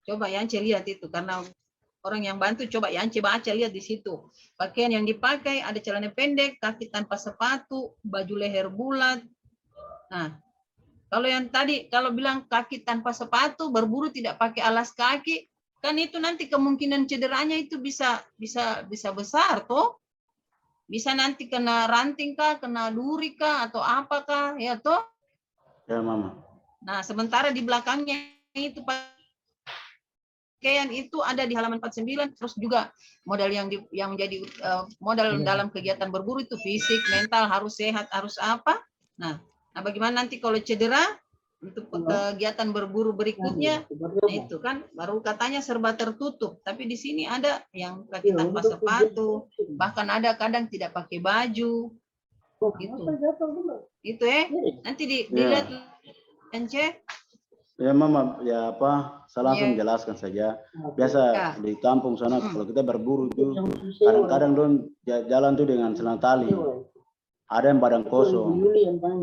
Coba Yance lihat itu, karena orang yang bantu, coba Yance baca, lihat di situ. Pakaian yang dipakai ada celana pendek, kaki tanpa sepatu, baju leher bulat. Nah, kalau yang tadi kalau bilang kaki tanpa sepatu, berburu tidak pakai alas kaki, kan itu nanti kemungkinan cederanya itu bisa besar toh. Bisa nanti kena ranting kah, kena duri kah, atau apakah, ya toh? Ya, Mama. Nah, sementara di belakangnya itu pakaian itu ada di halaman 49, terus juga modal yang menjadi modal dalam kegiatan berburu itu fisik, mental, harus sehat, harus apa. Nah bagaimana nanti kalau cedera untuk kegiatan berburu berikutnya, nah itu kan baru katanya serba tertutup, tapi di sini ada yang kaki tanpa sepatu, bahkan ada kadang tidak pakai baju, gitu. Itu nanti dilihat Ence. Ya Mama, ya apa, saya langsung jelaskan saja. Biasa di kampung sana kalau kita berburu itu kadang-kadang don jalan tuh dengan selang tali. Ada yang badan kosong,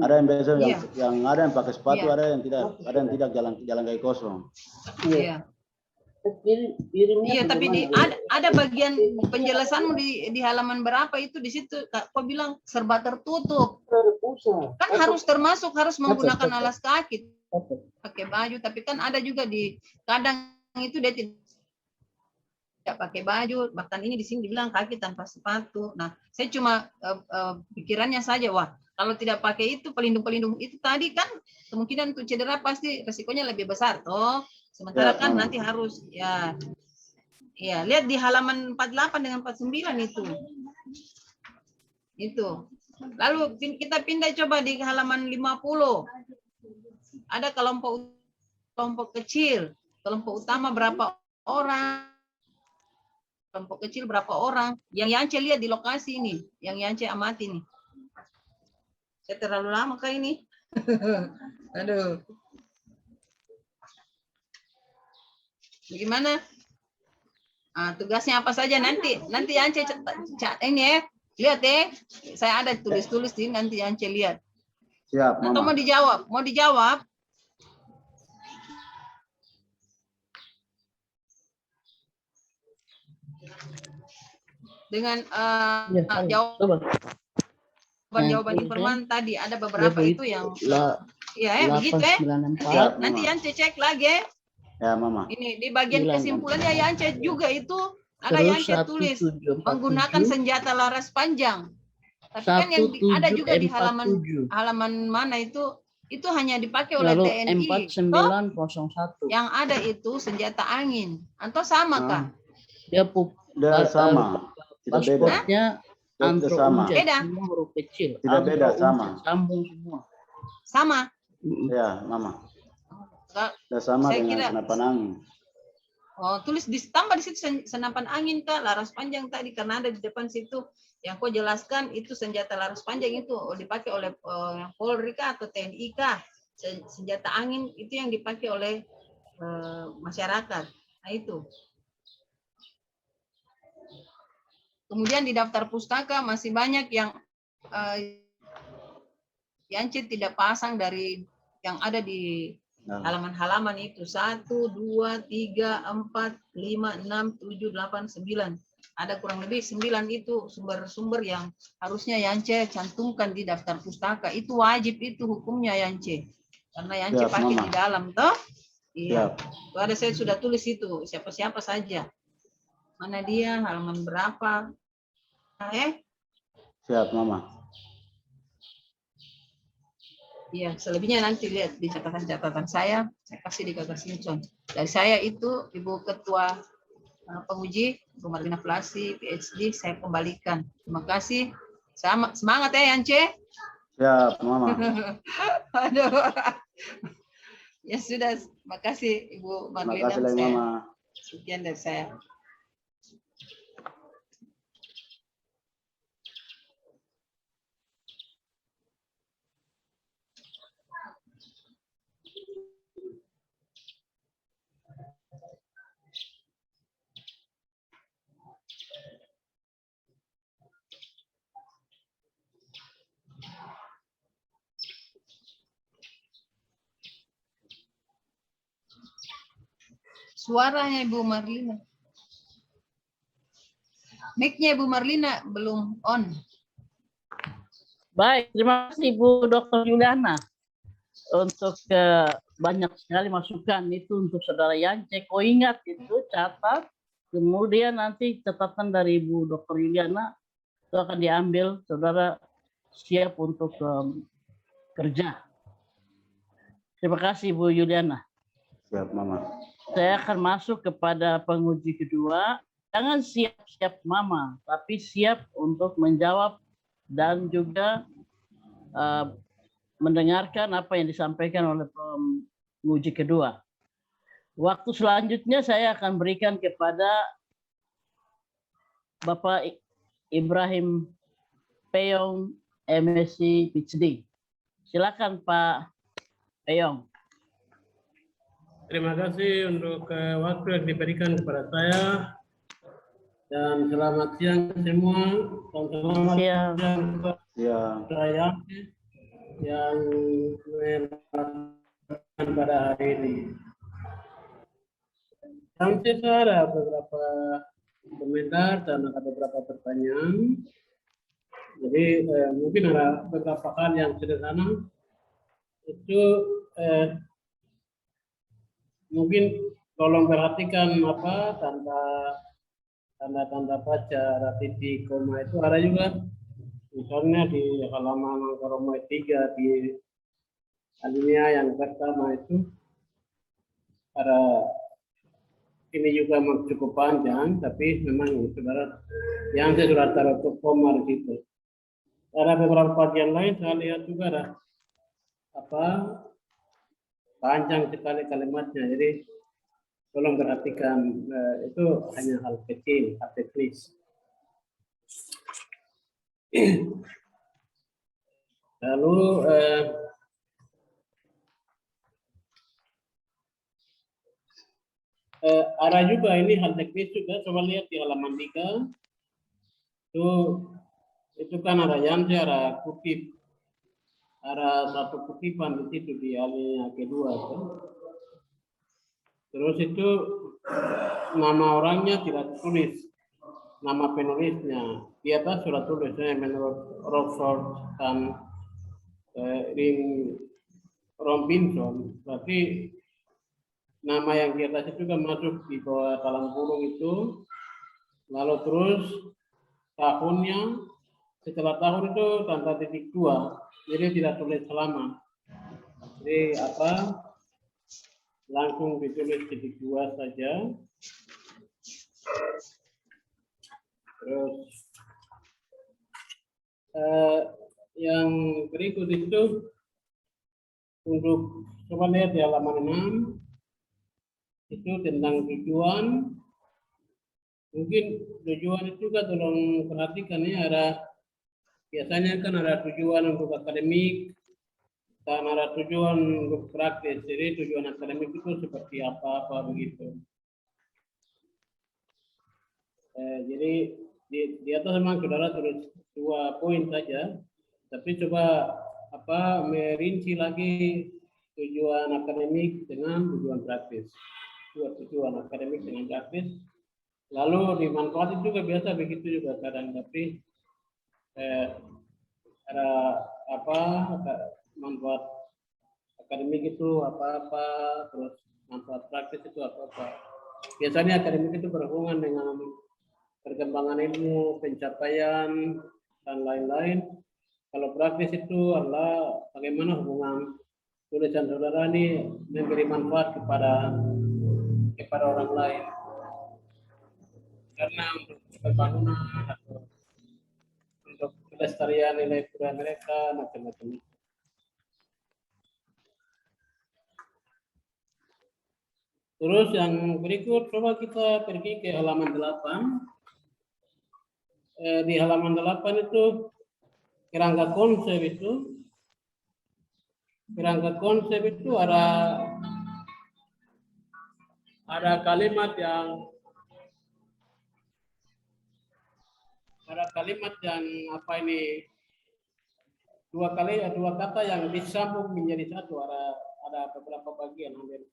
ada yang biasa yang ada yang pakai sepatu, ada yang tidak jalan kaki kosong. Iya. Iya, tapi ada bagian penjelasanmu di halaman berapa itu, di situ kau bilang serba tertutup. Kan harus menggunakan alas kaki, pakai baju, tapi kan ada juga di kadang itu dia tidak pakai baju, bahkan ini di sini dibilang kaki tanpa sepatu. Nah, saya cuma pikirannya saja, wah kalau tidak pakai itu pelindung-pelindung itu tadi kan kemungkinan untuk cedera pasti resikonya lebih besar toh. Sementara kan nanti harus ya lihat di halaman 48 dengan 49 itu. Lalu kita pindah coba di halaman 50. Ada kelompok kecil, kelompok utama berapa orang, kelompok kecil berapa orang. Yang Yance lihat di lokasi ini, yang Yance amati nih. Saya terlalu lama kah ini? Aduh. Bagaimana? Tugasnya apa saja nanti Yance ini lihat saya ada tulis di nanti Yance lihat. Siap, Mama. Atau mau dijawab? Dengan jawaban informan tadi ada beberapa itu yang begitu nanti Yance cek lagi. Ya Mama. Ini di bagian kesimpulannya Yance juga itu ada Yance tulis menggunakan senjata laras panjang. Tapi kan yang ada juga di halaman mana itu hanya dipakai oleh TNI. 4901. Yang ada itu senjata angin. Atau sama kah? Dia sama. Paspornya Antro sama. uncet Beda. semua huruf kecil. Tidak Antro, beda, sama. uncet, sambung semua. Sama. Ya, Mama. Enggak, Tidak sama Saya dengan kira- senapan angin. Oh, tulis ditambah di situ senapan angin Kak, laras panjang tadi karena ada di depan situ yang kau jelaskan itu senjata laras panjang itu dipakai oleh Polri kah atau TNI kah? Senjata angin itu yang dipakai oleh masyarakat. Nah itu. Kemudian di daftar pustaka masih banyak yang Yance tidak pasang dari yang ada di halaman-halaman itu 1, 2, 3, 4, 5, 6, 7, 8, 9. Ada kurang lebih 9 itu sumber-sumber yang harusnya Yance cantumkan di daftar pustaka. Itu wajib itu hukumnya Yance. Karena Yance Siap, pakai Mama. di dalam toh. Iya. Siap. Itu ada saya sudah tulis itu siapa-siapa saja. Mana dia, halaman berapa? Siap, Mama. Iya, selebihnya nanti lihat di catatan-catatan saya kasih di Kakak Simpson. Dari saya itu Ibu Ketua Penguji, Bu Marlina Plasi, PhD, saya kembalikan. Terima kasih. Semangat ya, Yance. Siap, Mama. Aduh. Ya sudah, terima kasih Ibu Terima Marlina. kasih lagi, Mama. Sekian dari saya. Suaranya Ibu Marlina. Mic-nya Ibu Marlina belum on. Baik, terima kasih Bu Dr. Juliana untuk banyak sekali masukan itu untuk saudara Yance. Kau ingat itu, catat. Kemudian nanti catatan dari Bu Dr. Juliana itu akan diambil, saudara siap untuk kerja. Terima kasih Bu Juliana. Siap, Mama. Saya akan masuk kepada penguji kedua. Jangan siap-siap Mama, tapi siap untuk menjawab dan juga mendengarkan apa yang disampaikan oleh penguji kedua. Waktu selanjutnya saya akan berikan kepada Bapak Ibrahim Peyong, MSc PhD. Silakan Pak Peyong. Terima kasih untuk waktu yang diberikan kepada saya. Dan selamat siang semua. Dan selamat siang kepada saya yang melakukan pada hari ini. Sampai ada beberapa komentar dan ada beberapa pertanyaan. Jadi mungkin ada beberapa hal yang sederhana. Itu mungkin tolong perhatikan apa tanda-tanda baca, ada titik, koma itu ada juga. Misalnya di halaman Roma 3 di alinea yang pertama itu ada ini juga cukup panjang, tapi memang saudara yang saya sudah taruh koma di situ. Ada beberapa bagian lain saya lihat juga ada panjang sekali kalimatnya. Jadi tolong perhatikan, itu hanya hal kecil, hal teknis. Lalu ada juga ini hal teknis juga. Coba lihat di halaman 3. Itu kan ada Yance, ada kutip. Ada satu kutipan di situ di alinea kedua. Terus itu nama orangnya tidak tulis, nama penulisnya. Di atas sudah tulisnya menurut Rockford dan Robinson. Berarti nama yang di atas itu juga masuk di bawah dalam kurung itu. Lalu terus tahunnya, setelah tahun itu tanda titik 2. Jadi tidak tulis halaman. Jadi langsung ditulis titik 2 saja. Terus Yang berikut itu untuk coba lihat di halaman 6 itu tentang tujuan. Mungkin tujuan itu juga tolong perhatikan ya, biasanya kan ada tujuan untuk akademik dan ada tujuan untuk praktis. Jadi tujuan akademik itu seperti apa begitu. Jadi di atas memang saudara tulis 2 poin saja, tapi coba merinci lagi tujuan akademik dengan tujuan praktis. Tujuan akademik dengan praktis. Lalu dimanfaatkan juga biasa begitu juga kadang, tapi ada manfaat akademik itu apa, terus manfaat praktis itu apa. Biasanya akademik itu berhubungan dengan perkembangan ilmu, pencapaian, dan lain-lain. Kalau praktis itu adalah bagaimana hubungan tulisan saudara ini memberi manfaat kepada orang lain. Karena untuk pembangunan atau untuk kelestarian nilai budaya mereka, macam-macam. Terus yang berikut, coba kita pergi ke halaman 8. Di halaman 8 itu kerangka konsep itu. Kerangka konsep itu ada kalimat yang dua kata yang disambung menjadi satu. Ada beberapa bagian hampir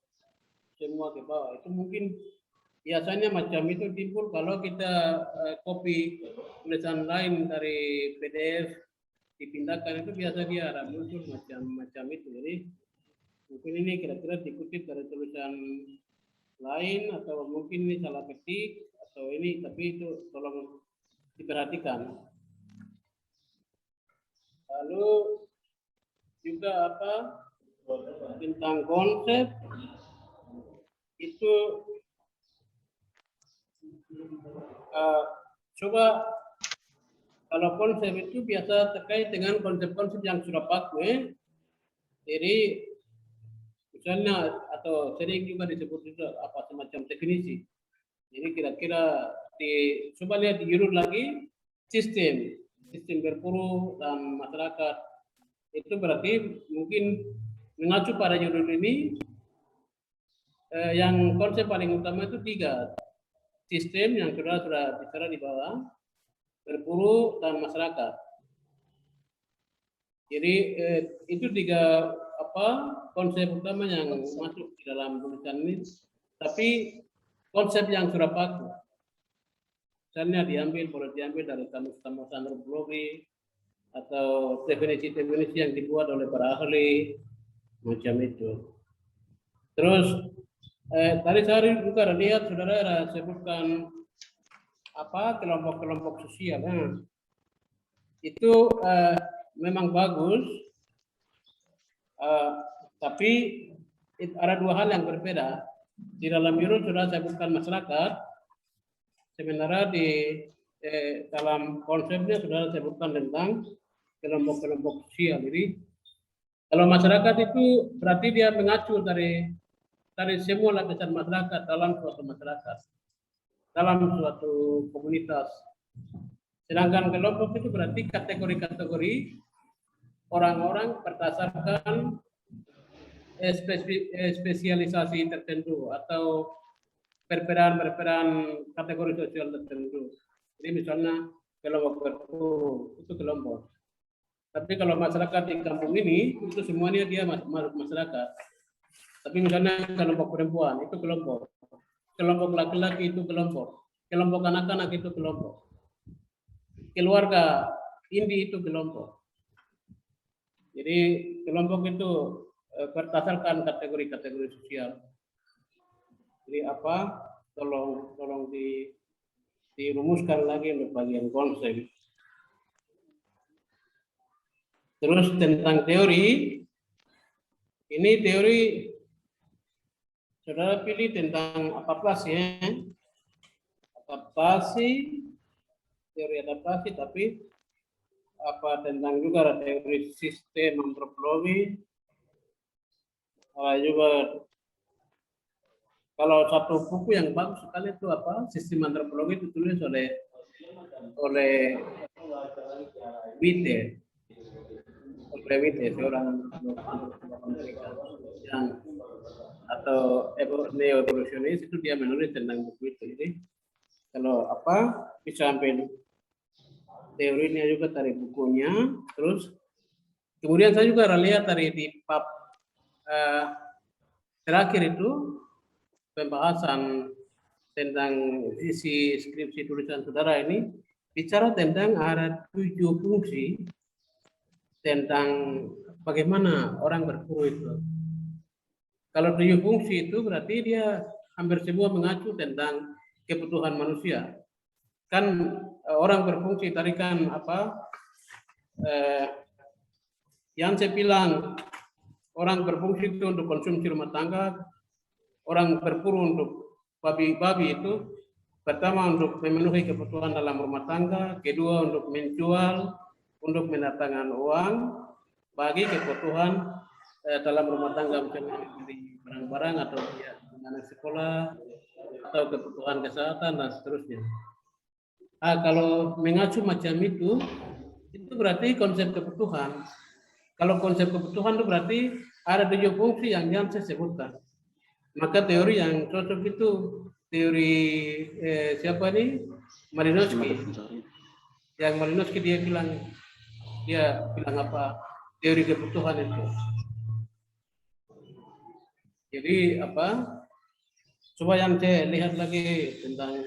semua ke bawah. Itu mungkin biasanya macam itu timbul kalau kita copy tulisan lain dari PDF dipindahkan, itu biasa dia ada muncul macam itu. Jadi mungkin ini kira-kira dikutip dari tulisan lain atau mungkin ini salah ketik atau ini, tapi itu tolong diperhatikan. Lalu juga tentang konsep itu coba kalau konsep itu biasa terkait dengan konsep-konsep yang sudah pakai. Jadi misalnya atau sering juga disebut itu semacam definisi. Jadi kira-kira coba lihat diurut lagi sistem berburu dan masyarakat. Itu berarti mungkin mengacu pada judul ini yang konsep paling utama itu 3. Sistem yang sudah bicara di bawah, berburu dan masyarakat. Jadi itu 3 konsep utama yang masuk di dalam tulisan ini. Tapi konsep yang sudah pakai, misalnya boleh diambil dari kamus-kamus antropologi atau definisi-definisi yang dibuat oleh para ahli macam itu. Terus tadi saya juga lihat saudara sebutkan kelompok-kelompok sosial. Itu memang bagus, tapi ada 2 hal yang berbeda. Di dalam judul sudah sebutkan masyarakat, sementara di dalam konsepnya sudah sebutkan tentang kelompok-kelompok sosial. Jadi kalau masyarakat itu berarti dia mengacu dari semua lapisan masyarakat dalam suatu masyarakat, dalam suatu komunitas. Sedangkan kelompok itu berarti kategori-kategori orang-orang berdasarkan spesialisasi tertentu atau perbedaan kategori sosial tertentu. Jadi misalnya kelompok berburu itu kelompok. Tapi kalau masyarakat di kampung ini itu semuanya dia masuk masyarakat. Tapi misalnya kelompok perempuan itu kelompok, kelompok laki-laki itu kelompok, kelompok anak-anak itu kelompok, keluarga inti itu kelompok. Jadi kelompok itu berdasarkan kategori-kategori sosial. Jadi tolong dirumuskan lagi untuk bagian konsep. Terus tentang teori, ini teori saudara pilih tentang adaptasi, teori adaptasi, tapi tentang juga ada teori sistem antropologi. Juga kalau satu buku yang bagus sekali itu sistem antropologi ditulis oleh Witte, seorang antropolog Amerika yang atau neo-evolusionis, itu dia menulis tentang buku itu. Jadi kalau bisa ambil teorinya juga dari bukunya, terus kemudian saya juga lihat dari di bab terakhir itu pembahasan tentang isi skripsi tulisan saudara ini bicara tentang ada 7 fungsi tentang bagaimana orang berburu itu. Kalau 7 fungsi itu berarti dia hampir semua mengacu tentang kebutuhan manusia. Kan orang berfungsi tadi kan yang saya bilang orang berfungsi itu untuk konsumsi rumah tangga, orang berburu untuk babi-babi itu pertama untuk memenuhi kebutuhan dalam rumah tangga, kedua untuk menjual, untuk mendatangkan uang bagi kebutuhan dalam rumah tangga, misalnya membeli barang-barang atau anak sekolah atau kebutuhan kesehatan dan seterusnya. Kalau mengacu macam itu berarti konsep kebutuhan. Kalau konsep kebutuhan itu berarti ada 7 fungsi yang saya sebutkan. Maka teori yang cocok itu teori siapa nih? Malinowski. Yang Malinowski dia bilang teori kebutuhan itu. Jadi coba yang saya lihat lagi tentang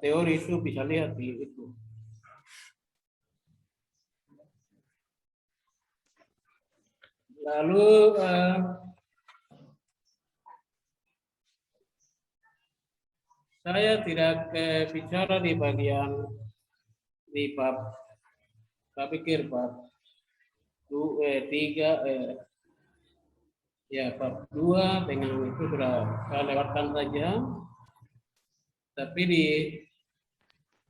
teori itu bisa lihat di itu. Lalu saya tidak bicara di bagian di bab, saya pikir bab 3 bab 2 dengan itu sudah saya lewatkan saja. Tapi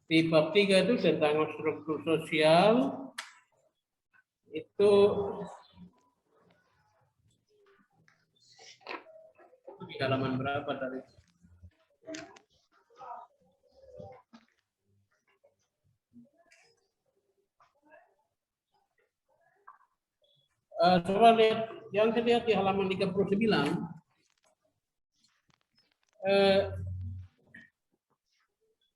di bab 3 itu tentang struktur sosial itu di halaman berapa tadi? Coba lihat yang saya lihat di halaman 39.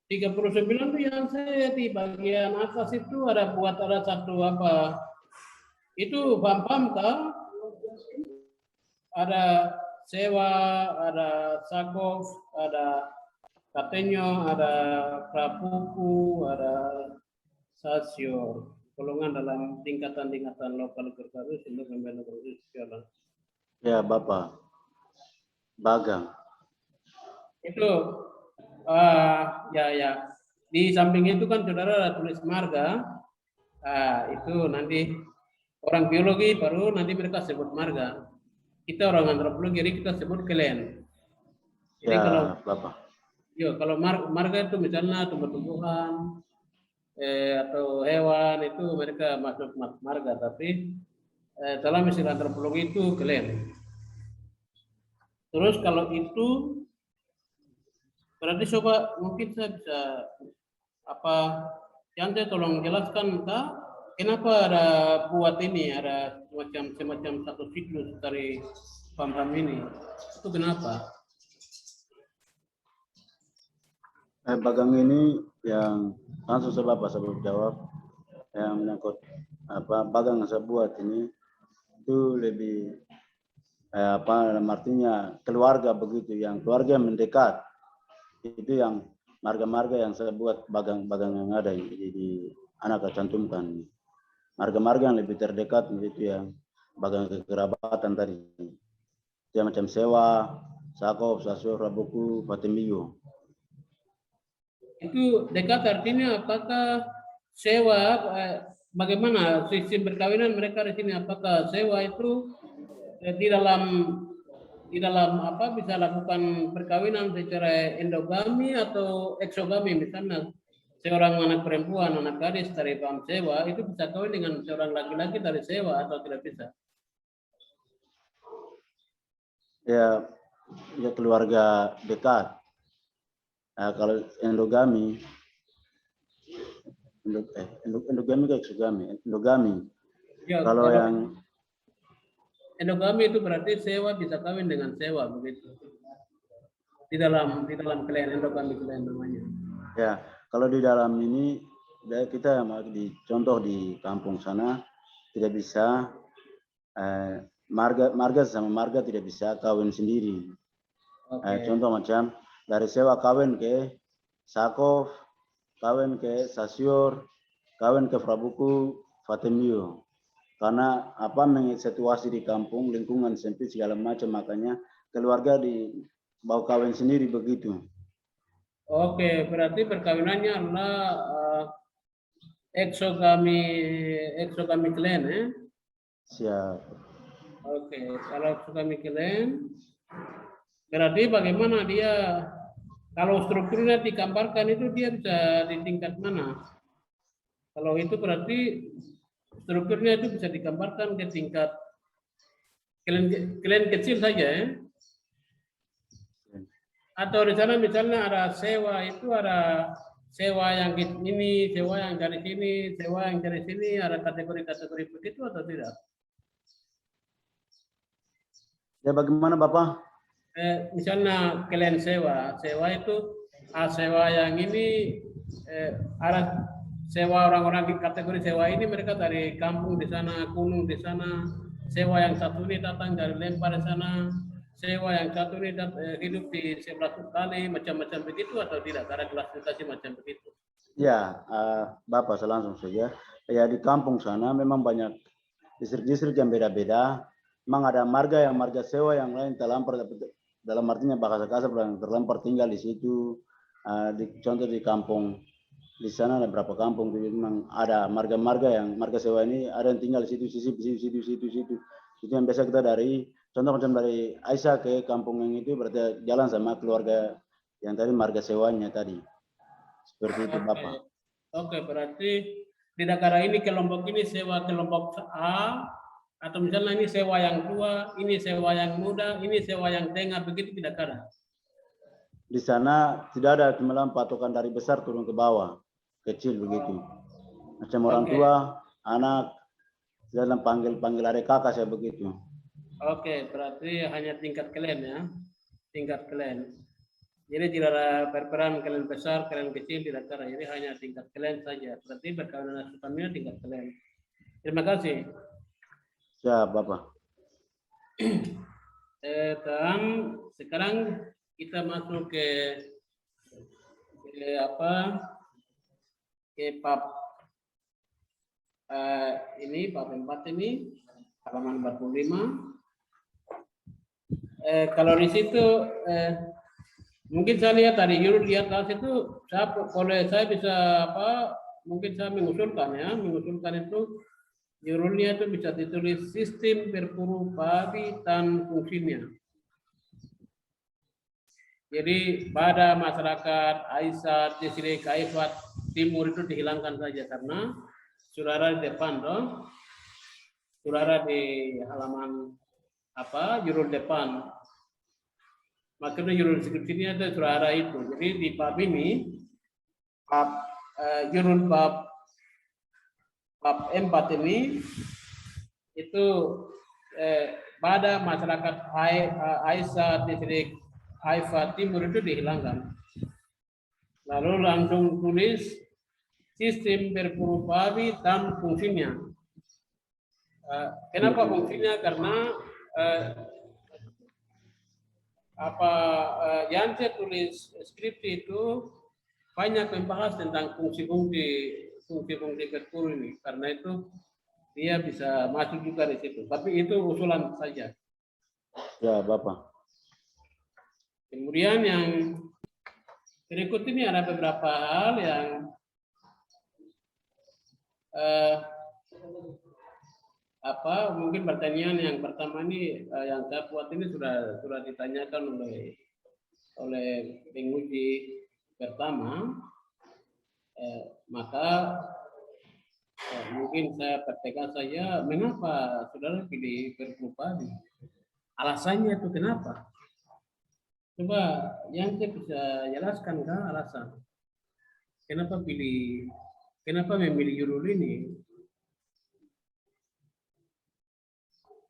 39 itu yang saya di bagian atas itu ada satu itu paham kah? Ada sewa, ada sakov, ada katenyo, ada prapuku, ada sasio, golongan dalam tingkatan-tingkatan lokal berbasis untuk membela produksi sosial. Ya, Bapak. Bagang. Itu ya. Di samping itu kan saudara ada tulis marga. Itu nanti orang biologi baru nanti mereka sebut marga. Kita orang antropologi jadi kita sebut klan. Jadi Ya, kalau Bapak. kalau marga itu misalnya tumbuh-tumbuhan atau hewan itu mereka masuk marga, tapi dalam istilah antropologi itu klan. Terus kalau itu berarti coba mungkin saya bisa yang saya tolong jelaskan kenapa ada buat ini, ada semacam satu siklus dari paham ini, itu kenapa? Bagang ini yang langsung saya jawab yang menyangkut bagang yang saya buat ini itu lebih artinya keluarga begitu, yang keluarga yang mendekat. Itu yang marga-marga yang saya buat bagang-bagang yang ada di anak cantumkan. Marga-marga yang lebih terdekat itu yang bagang kekerabatan tadi. Dia macam sewa, sakop, sasur, rabuku, patemiyo. Itu dekat artinya apakah sewa bagaimana sistem perkawinan mereka di sini, apakah sewa itu di dalam bisa lakukan perkawinan secara endogami atau eksogami, misalnya seorang anak perempuan, anak gadis dari paham sewa itu bisa kawin dengan seorang laki-laki dari sewa atau tidak bisa? Ya, ya keluarga dekat. Kalau endogami, endogami ke exogami, endogami. Ya, Kalau yang endogami itu berarti sewa bisa kawin dengan sewa begitu. Di dalam klan endogami klan namanya. ya, kalau di dalam ini kita di contoh di kampung sana tidak bisa marga sama marga tidak bisa kawin sendiri. Contoh macam dari sewa kawin ke Sakov, kawin ke Sasior, kawin ke Frabuku, Fatemio. Karena apa situasi di kampung, lingkungan sempit segala macam, makanya keluarga bawa kawin sendiri begitu. Oke, berarti perkawinannya adalah exogamy clan ya? Siap. Oke, kalau exogamy clan berarti bagaimana dia kalau strukturnya digambarkan itu dia bisa di tingkat mana? Kalau itu berarti strukturnya itu bisa digambarkan ke tingkat klan kecil saja ya? Atau di sana misalnya ada sewa itu ada sewa yang ini, sewa yang dari sini, sewa yang dari sini, ada kategori-kategori begitu atau tidak? Ya bagaimana Bapak? Misalnya kalian sewa itu sewa yang ini ada sewa orang-orang di kategori sewa ini mereka dari kampung di sana, gunung di sana, sewa yang satu ini datang dari Lempar di sana, sewa yang satu ini hidup di sebelah kali, macam-macam begitu atau tidak? Karena klasifikasi macam begitu. Ya, Bapak langsung saja. Ya di kampung sana memang banyak distrik-distrik yang beda-beda. Memang ada marga sewa yang lain terlampar, dalam artinya bahasa kasar yang terlampar tinggal di situ. Contoh di kampung di sana ada berapa kampung, memang ada marga sewa ini ada yang tinggal di situ. Itu yang biasa kita dari contoh macam dari Aisyah ke kampung yang itu berarti jalan sama keluarga yang tadi marga sewanya tadi. Seperti itu Bapak. Oke, berarti di negara ini kelompok ini sewa kelompok A, atau misalnya ini sewa yang tua, ini sewa yang muda, ini sewa yang tengah, begitu tidak ada? Di sana tidak ada, cuma patokan dari besar turun ke bawah, kecil begitu. Macam orang tua, anak, dalam panggil adik kakak saya begitu. Oke, berarti hanya tingkat klan ya, tingkat klan. Jadi tidak ada perperan klan besar, klan kecil, tidak ada. Jadi hanya tingkat klan saja. Berarti perkawinan asuransinya tingkat klan. Terima kasih. Siap, Bapak. Dan sekarang kita masuk ke bab ini, bab 4 ini, halaman 45. Kalau di situ mungkin saya lihat tadi Yurul di atas itu, saya bisa mungkin saya mengusulkan itu Yurulnya itu bisa ditulis sistem berburu babi dan fungsinya. Jadi pada masyarakat Aisyah, Desiree, Kaifat, Timur itu dihilangkan saja karena saudara di depan dong, saudara di halaman Yurul depan. Makanya Yurul skripsinya ada saudara itu. Jadi di bab ini, Yurul bab 4 ini itu pada masyarakat Aisyah, Desiree, Haifa Timur itu dihilangkan. Lalu langsung tulis sistem berburu babi dan fungsinya. Kenapa fungsinya? Karena yang saya tulis skripsi itu banyak membahas tentang fungsi-fungsi berburu ini. Karena itu dia bisa masuk juga di situ. Tapi itu usulan saja. Ya, Bapak. Kemudian yang berikut ini ada beberapa hal yang mungkin pertanyaan yang pertama ini yang saya buat ini sudah ditanyakan oleh penguji pertama. Maka mungkin saya pertegas saja, mengapa saudara pilih berburu babi? Alasannya itu kenapa? Coba yang saya bisa jelaskan kah alasan? Kenapa memilih judul ini?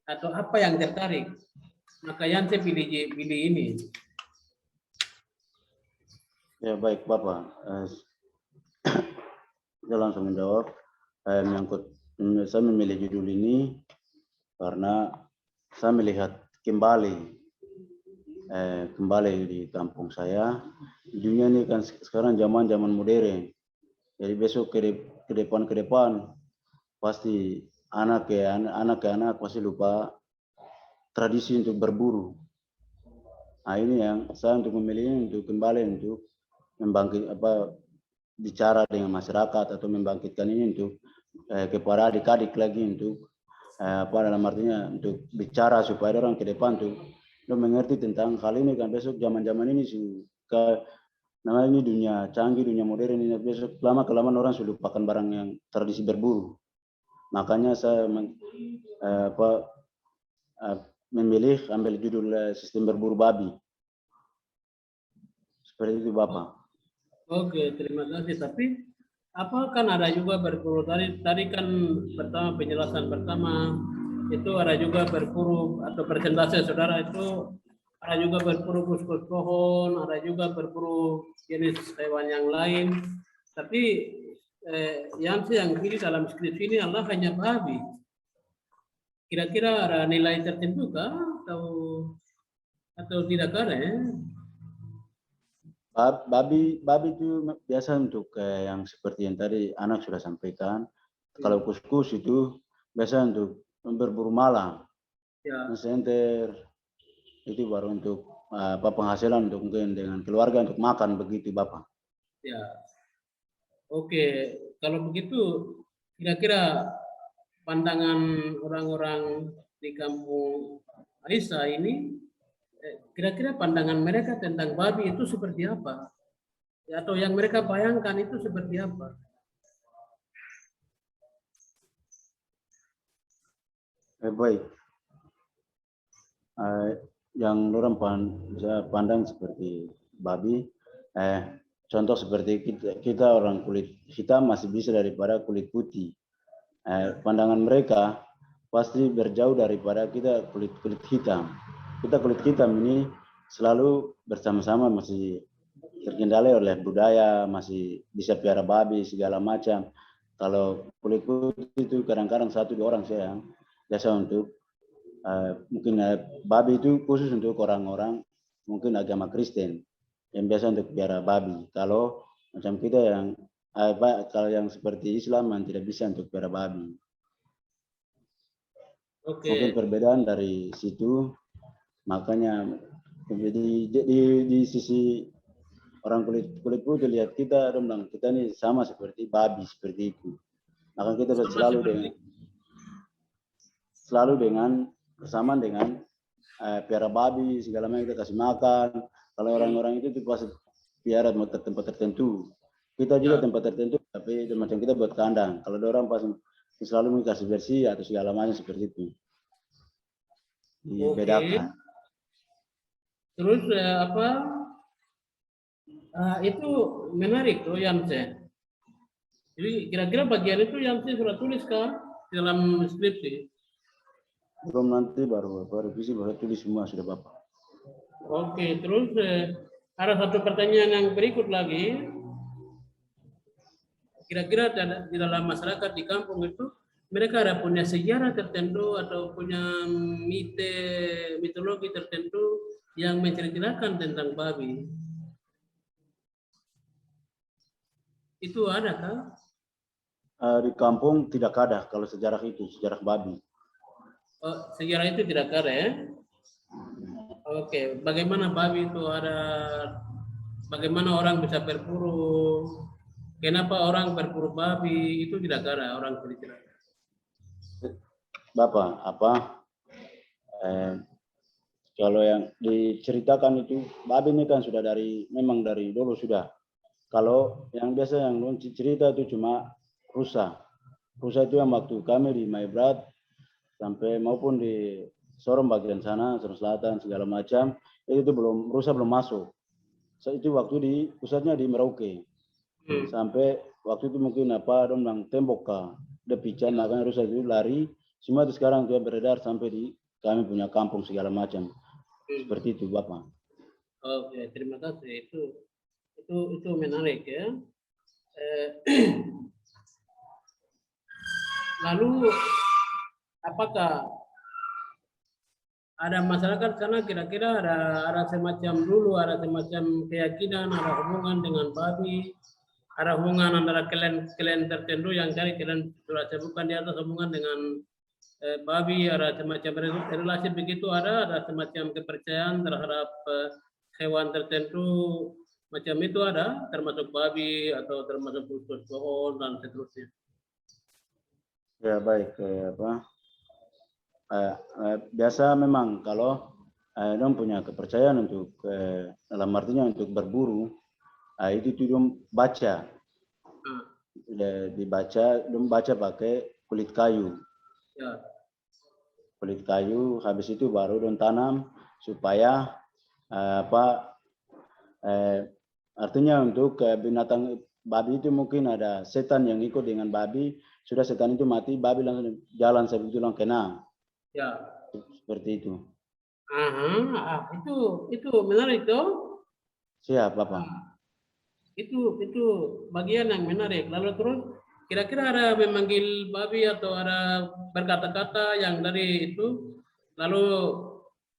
Atau apa yang tertarik? Maka yang saya pilih ini. Ya baik Bapak, saya langsung menjawab. Saya memilih judul ini karena saya melihat kembali di kampung saya. Dunia ini kan sekarang zaman modern. Jadi besok ke depan pasti anak pasti lupa tradisi untuk berburu. Nah ini yang saya untuk memilih untuk kembali untuk membangkit bicara dengan masyarakat atau membangkitkan ini untuk kepada adik-adik lagi untuk dalam artinya untuk bicara supaya orang ke depan tuh mengerti tentang hal ini kan. Besok zaman ini namanya ini dunia canggih, dunia modern ini, besok lama-kelamaan orang sudah lupakan barang yang tradisi berburu. Makanya saya memilih ambil judul sistem berburu babi. Seperti itu Bapak. Oke, terima kasih. Tapi apa kan ada juga berburu tadi kan penjelasan pertama itu ada juga berburu atau persentase saudara itu ada juga berburu kus-kus pohon, ada juga berburu jenis hewan yang lain. Tapi yang pilih dalam skripsi ini adalah hanya babi. Kira-kira ada nilai tertentu kah atau tidak ada ya? Babi itu biasa untuk yang seperti yang tadi anak sudah sampaikan. Kalau kus-kus itu biasa untuk berburu malam, senter itu baru untuk penghasilan untuk mungkin dengan keluarga untuk makan begitu Bapak. Ya, oke. Kalau begitu kira-kira pandangan orang-orang di kampung Aisyah ini, kira-kira pandangan mereka tentang babi itu seperti apa? Atau yang mereka bayangkan itu seperti apa? Baik. Yang orang pandang seperti babi, contoh seperti kita orang kulit hitam masih bisa daripada kulit putih. Pandangan mereka pasti berjauh daripada kita kulit hitam. Kita kulit hitam ini selalu bersama-sama masih terkendali oleh budaya, masih bisa piara babi segala macam. Kalau kulit putih itu kadang-kadang 1-2 orang saya biasa untuk mungkin babi itu khusus untuk orang-orang mungkin agama Kristen yang biasa untuk piara babi. Kalau macam kita yang kalau yang seperti Islam yang tidak bisa untuk piara babi. Mungkin perbedaan dari situ. Makanya di sisi orang kulit putih lihat kita bilang kita ini sama seperti babi seperti itu. Maka kita selalu dengan bersamaan dengan piara babi segala macam kita kasih makan. Kalau orang-orang itu pasti piara tempat tertentu. Kita juga tempat tertentu tapi macam kita buat kandang. Kalau ada orang pasti selalu kasih bersih atau segala macam seperti itu. Dibedakan. Terus itu menarik tuh Yamse. Jadi kira-kira bagian itu Yamse sudah tulis kah dalam skripsi? Belum, nanti baru revisi baru tulis semua sudah Bapak. Oke, terus ada satu pertanyaan yang berikut lagi. Kira-kira di dalam masyarakat di kampung itu mereka ada punya sejarah tertentu atau punya mitologi tertentu yang menceritakan tentang babi. Itu ada kan? Di kampung tidak ada kalau sejarah itu, sejarah babi. Oh, sejarah itu tidak ada ya? Oke, bagaimana babi itu ada? Bagaimana orang bisa berburu? Kenapa orang berburu babi? Itu tidak ada orang bercerita. Bapak, kalau yang diceritakan itu babi ini kan sudah memang dari dulu sudah. Kalau yang biasa yang non cerita itu cuma rusa. Rusa itu yang waktu kami di Maibrat sampai maupun di Sorong bagian sana, Sorong Selatan segala macam, itu belum rusa belum masuk. So, itu waktu di pusatnya di Merauke. Sampai waktu itu mungkin apa dong bilang tembok kah, depican makanya rusa itu lari. Semua itu sekarang juga beredar sampai di kami punya kampung segala macam. Seperti itu Bapak. Oke, terima kasih. Itu menarik ya. Lalu apakah ada masyarakat sana kira-kira ada semacam dulu ada semacam keyakinan, ada hubungan dengan babi, ada hubungan antara klan tertentu yang cari klan sudah sebutkan di atas hubungan dengan babi, ada semacam relasi begitu, ada semacam kepercayaan terhadap hewan tertentu macam itu ada, termasuk babi atau termasuk usus pohon dan seterusnya. Ya baik, biasa memang kalau dong punya kepercayaan untuk dalam artinya untuk berburu, itu tuh dong baca, dong baca pakai kulit kayu. Ya. Kulit kayu, habis itu baru dong tanam supaya artinya untuk binatang babi itu mungkin ada setan yang ikut dengan babi, sudah setan itu mati, babi langsung jalan seperti itu langsung kena. Ya. Seperti itu. Itu menarik toh? Siap, Bapak. Itu bagian yang menarik. Lalu terus kira-kira ada memanggil babi atau ada berkata-kata yang dari itu, lalu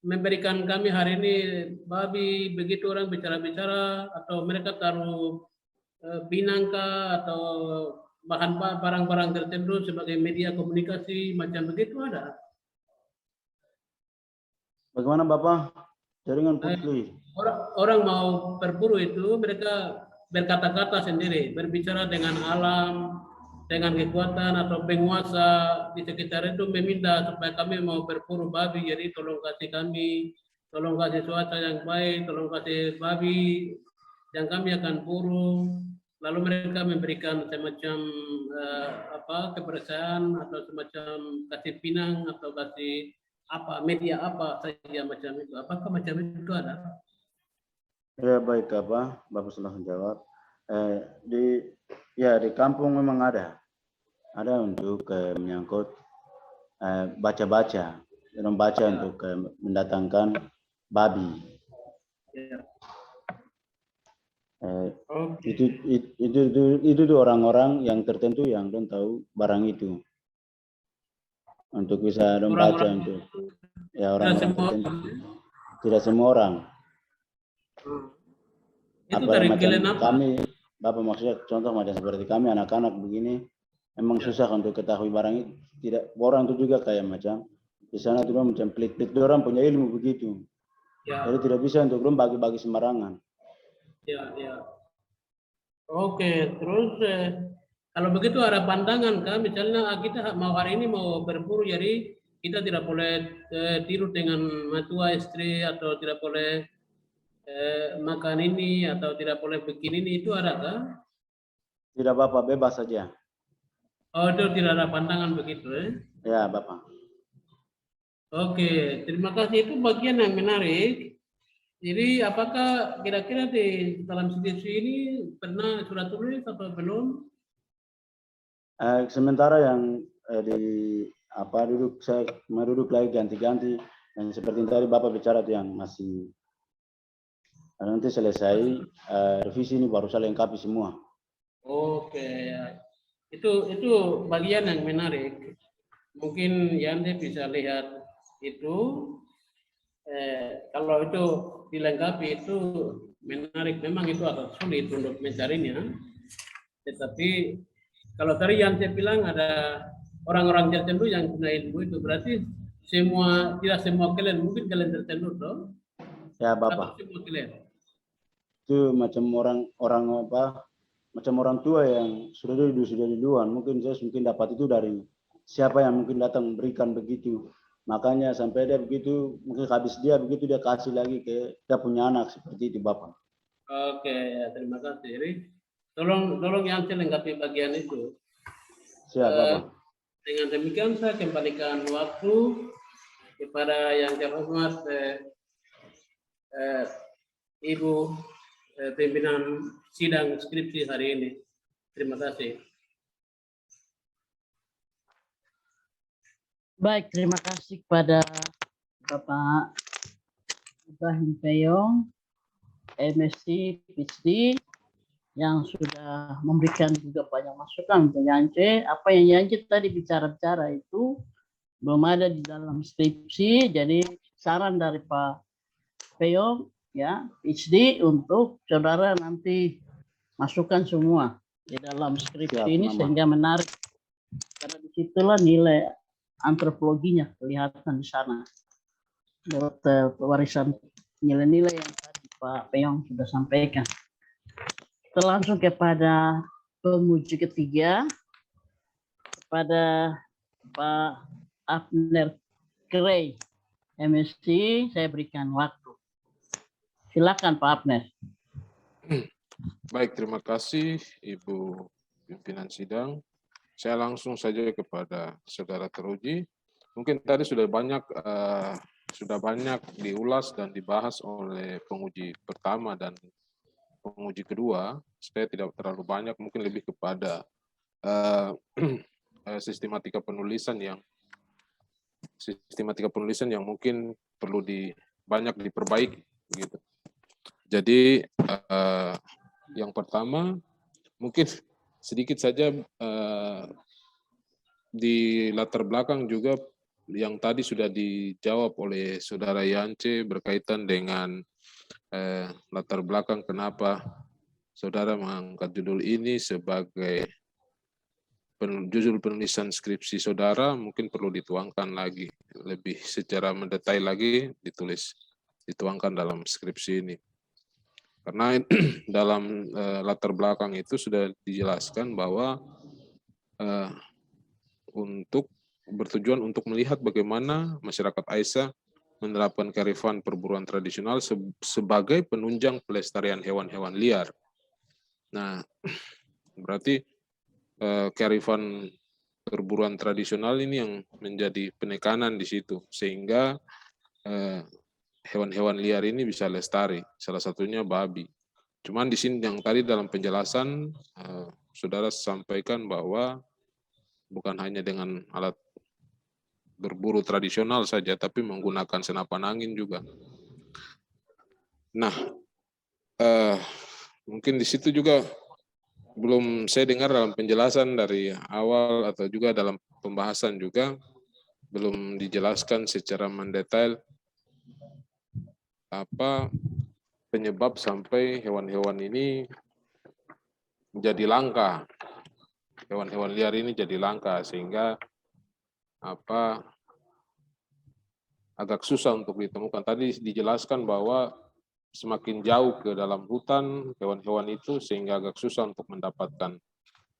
memberikan kami hari ini babi, begitu orang bicara-bicara, atau mereka taruh pinangka atau bahan barang-barang tertentu sebagai media komunikasi macam begitu ada. Bagaimana Bapak? Jaringan putih. Orang mau berburu itu mereka berkata-kata sendiri, berbicara dengan alam, dengan kekuatan atau penguasa di sekitar itu meminta supaya kami mau berburu babi, jadi tolong kasih kami, tolong kasih cuaca yang baik, tolong kasih babi yang kami akan buru. Lalu mereka memberikan semacam kepercayaan atau semacam kasih pinang atau kasih media apa saja macam itu. Apakah macam itu ada? Ya baik Bapak silahkan jawab. Di kampung memang ada untuk menyangkut baca-baca, membaca untuk mendatangkan babi. Ya. Itu orang-orang yang tertentu yang don't tahu barang itu untuk bisa membaca untuk orang-orang tertentu. Tidak semua orang. Itu Apa dari macam apa? kami, Bapak maksudnya contoh macam seperti kami anak-anak begini, memang susah untuk ketahui barang itu. Tidak, orang itu juga kayak macam di sana itu macam pelit-pelit, orang punya ilmu begitu. Ya. Jadi tidak bisa untuk bagi-bagi sembarangan. Ya. Oke, terus kalau begitu ada pandangan kan, misalnya kita mau hari ini mau berburu, jadi kita tidak boleh tidur dengan matua istri atau tidak boleh makan ini atau tidak boleh bikin ini, itu ada kan? Tidak Bapak, bebas saja. Oh, itu tidak ada pandangan begitu Ya Bapak. Oke, terima kasih, itu bagian yang menarik. Jadi apakah kira-kira di dalam situasi ini pernah sudah tulis atau belum? Sementara yang saya mau duduk lagi ganti-ganti, dan seperti tadi Bapak bicara itu yang masih nanti selesai revisi ini baru saya lengkapi semua. Oke, itu bagian yang menarik. Mungkin Yande bisa lihat itu. Kalau itu dilengkapi itu menarik, memang itu agak sulit untuk mencarinya. Tetapi kalau tadi yang saya bilang ada orang-orang tertentu yang punya ilmu itu, berarti tidak semua kalian, mungkin kalian tertentu toh? Ya Bapak. Semua kalian. Itu macam macam orang tua yang sudah duluan, mungkin saya dapat itu dari siapa yang mungkin datang memberikan begitu. Makanya sampai dia begitu, mungkin habis dia begitu dia kasih lagi ke dia punya anak seperti itu Bapak. Oke, ya, terima kasih. tolong yang lengkapi bagian itu. Siap, Bapak. Dengan demikian saya kembalikan waktu kepada yang terhormat Ibu pimpinan sidang skripsi hari ini. Terima kasih. Baik, terima kasih kepada Bapak Ibrahim Peyong, MSc, PhD, yang sudah memberikan juga banyak masukan untuk Yance. Apa yang Yance tadi bicara-bicara itu belum ada di dalam skripsi, jadi saran dari Pak Peyong, ya, PhD, untuk saudara nanti masukkan semua di dalam skripsi Siap, ini Mama. sehingga menarik. Karena disitulah nilai antropologinya kelihatan di sana. Menurut warisan nilai-nilai yang tadi Pak Peyong sudah sampaikan. Kita langsung kepada penguji ketiga, kepada Pak Abner Gray, MSc. Saya berikan waktu. Silakan Pak Abner. Baik, terima kasih Ibu pimpinan sidang. Saya langsung saja kepada saudara teruji. Mungkin tadi sudah banyak diulas dan dibahas oleh penguji pertama dan penguji kedua. Saya tidak terlalu banyak, mungkin lebih kepada sistematika penulisan yang mungkin perlu banyak diperbaiki gitu. Jadi yang pertama mungkin sedikit saja di latar belakang juga yang tadi sudah dijawab oleh saudara Yance berkaitan dengan latar belakang kenapa saudara mengangkat judul ini sebagai judul penulisan skripsi saudara, mungkin perlu dituangkan lagi lebih secara mendetail lagi, dituangkan dalam skripsi ini. Karena dalam latar belakang itu sudah dijelaskan bahwa bertujuan untuk melihat bagaimana masyarakat Aiza menerapkan kearifan perburuan tradisional sebagai penunjang pelestarian hewan-hewan liar. Nah, berarti kearifan perburuan tradisional ini yang menjadi penekanan di situ, sehingga hewan-hewan liar ini bisa lestari, salah satunya babi. Cuman di sini yang tadi dalam penjelasan saudara sampaikan bahwa bukan hanya dengan alat berburu tradisional saja, tapi menggunakan senapan angin juga. Nah, mungkin di situ juga belum saya dengar dalam penjelasan dari awal atau juga dalam pembahasan juga belum dijelaskan secara mendetail apa penyebab sampai hewan-hewan ini menjadi langka. Hewan-hewan liar ini jadi langka sehingga agak susah untuk ditemukan. Tadi dijelaskan bahwa semakin jauh ke dalam hutan hewan-hewan itu sehingga agak susah untuk mendapatkan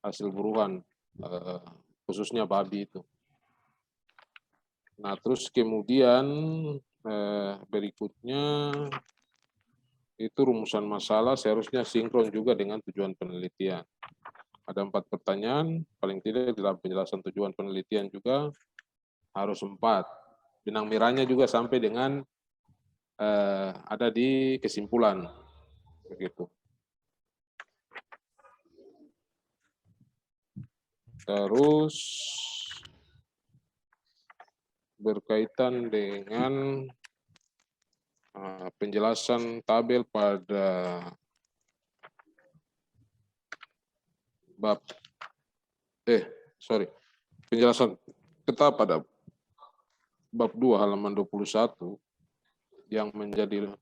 hasil buruan, khususnya babi itu. Nah, terus kemudian berikutnya itu rumusan masalah seharusnya sinkron juga dengan tujuan penelitian. Ada 4 pertanyaan, paling tidak dalam penjelasan tujuan penelitian juga harus 4. Benang merahnya juga sampai dengan ada di kesimpulan, begitu. Terus berkaitan dengan penjelasan tabel pada penjelasan peta pada bab 2 halaman 21 yang menjadi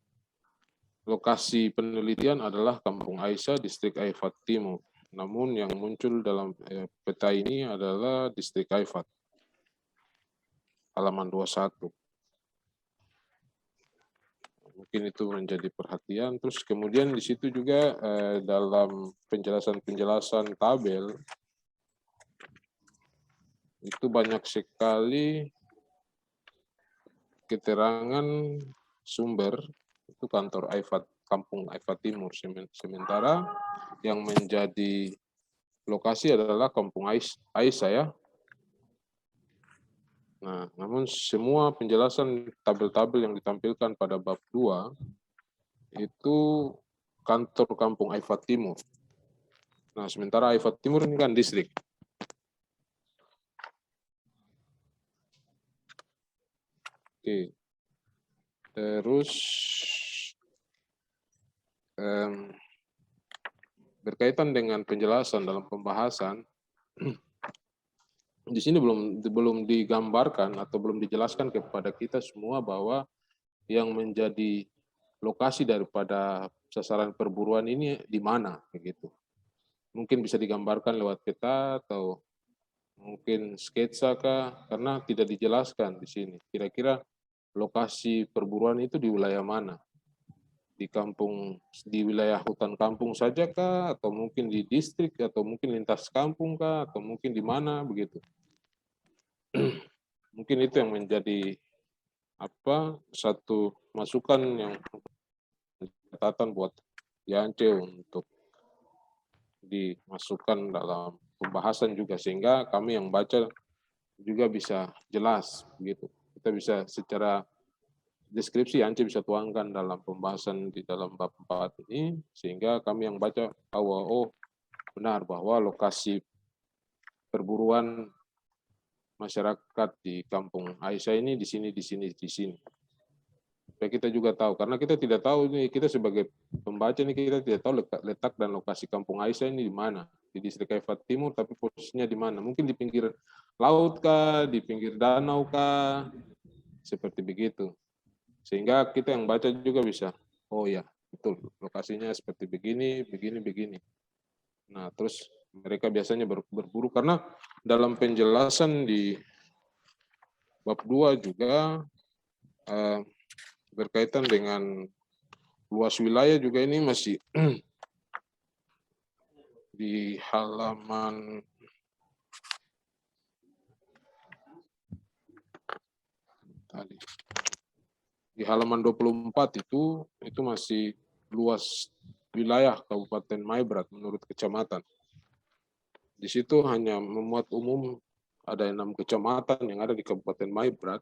lokasi penelitian adalah Kampung Aiza, Distrik Aifat Timur. Namun yang muncul dalam peta ini adalah Distrik Aifat, halaman 21. Mungkin itu menjadi perhatian. Terus kemudian di situ juga dalam penjelasan-penjelasan tabel itu banyak sekali keterangan sumber Itu kantor Kampung Aifat Timur. Sementara yang menjadi lokasi adalah Kampung Aisyah ya. Nah, namun semua penjelasan tabel-tabel yang ditampilkan pada bab 2 itu kantor Kampung Aifat Timur. Nah, sementara Aifat Timur ini kan distrik. Oke. Terus berkaitan dengan penjelasan dalam pembahasan, di sini belum digambarkan atau belum dijelaskan kepada kita semua bahwa yang menjadi lokasi daripada sasaran perburuan ini di mana begitu. Mungkin bisa digambarkan lewat peta atau mungkin sketsa kah, karena tidak dijelaskan di sini. Kira-kira lokasi perburuan itu di wilayah mana? Di kampung, di wilayah hutan kampung saja kah, atau mungkin di distrik, atau mungkin lintas kampung kah, atau mungkin di mana begitu. Mungkin itu yang menjadi satu masukan yang catatan buat Yance untuk dimasukkan dalam pembahasan juga, sehingga kami yang baca juga bisa jelas begitu. Kita bisa secara deskripsi Yance bisa tuangkan dalam pembahasan di dalam bab 4 ini, sehingga kami yang baca tahu benar bahwa lokasi perburuan masyarakat di Kampung Aisyah ini di sini. Supaya kita juga tahu, karena kita tidak tahu nih, kita sebagai pembaca ini kita tidak tahu letak dan lokasi Kampung Aisyah ini di mana. Di distrik Aifat Timur, tapi posisinya di mana? Mungkin di pinggir laut kah, di pinggir danau kah, seperti begitu. Sehingga kita yang baca juga bisa, oh ya, betul, lokasinya seperti begini. Nah, terus mereka biasanya berburu, karena dalam penjelasan di bab 2 juga berkaitan dengan luas wilayah juga ini masih di halaman tadi. Di halaman 24 itu masih luas wilayah Kabupaten Maibrat menurut kecamatan. Di situ hanya memuat umum ada 6 kecamatan yang ada di Kabupaten Maibrat,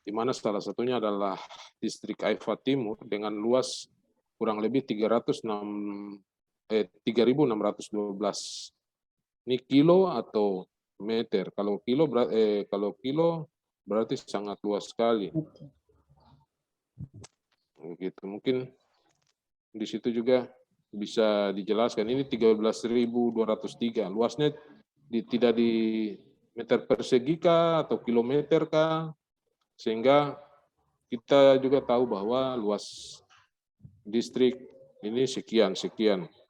di mana salah satunya adalah distrik Aifat Timur dengan luas kurang lebih 3.612. Ini kilo atau meter. Kalau kilo berarti sangat luas sekali. Begitu. Mungkin di situ juga bisa dijelaskan. Ini 13.203. Luasnya tidak di meter persegi kah atau kilometer kah, sehingga kita juga tahu bahwa luas distrik ini sekian.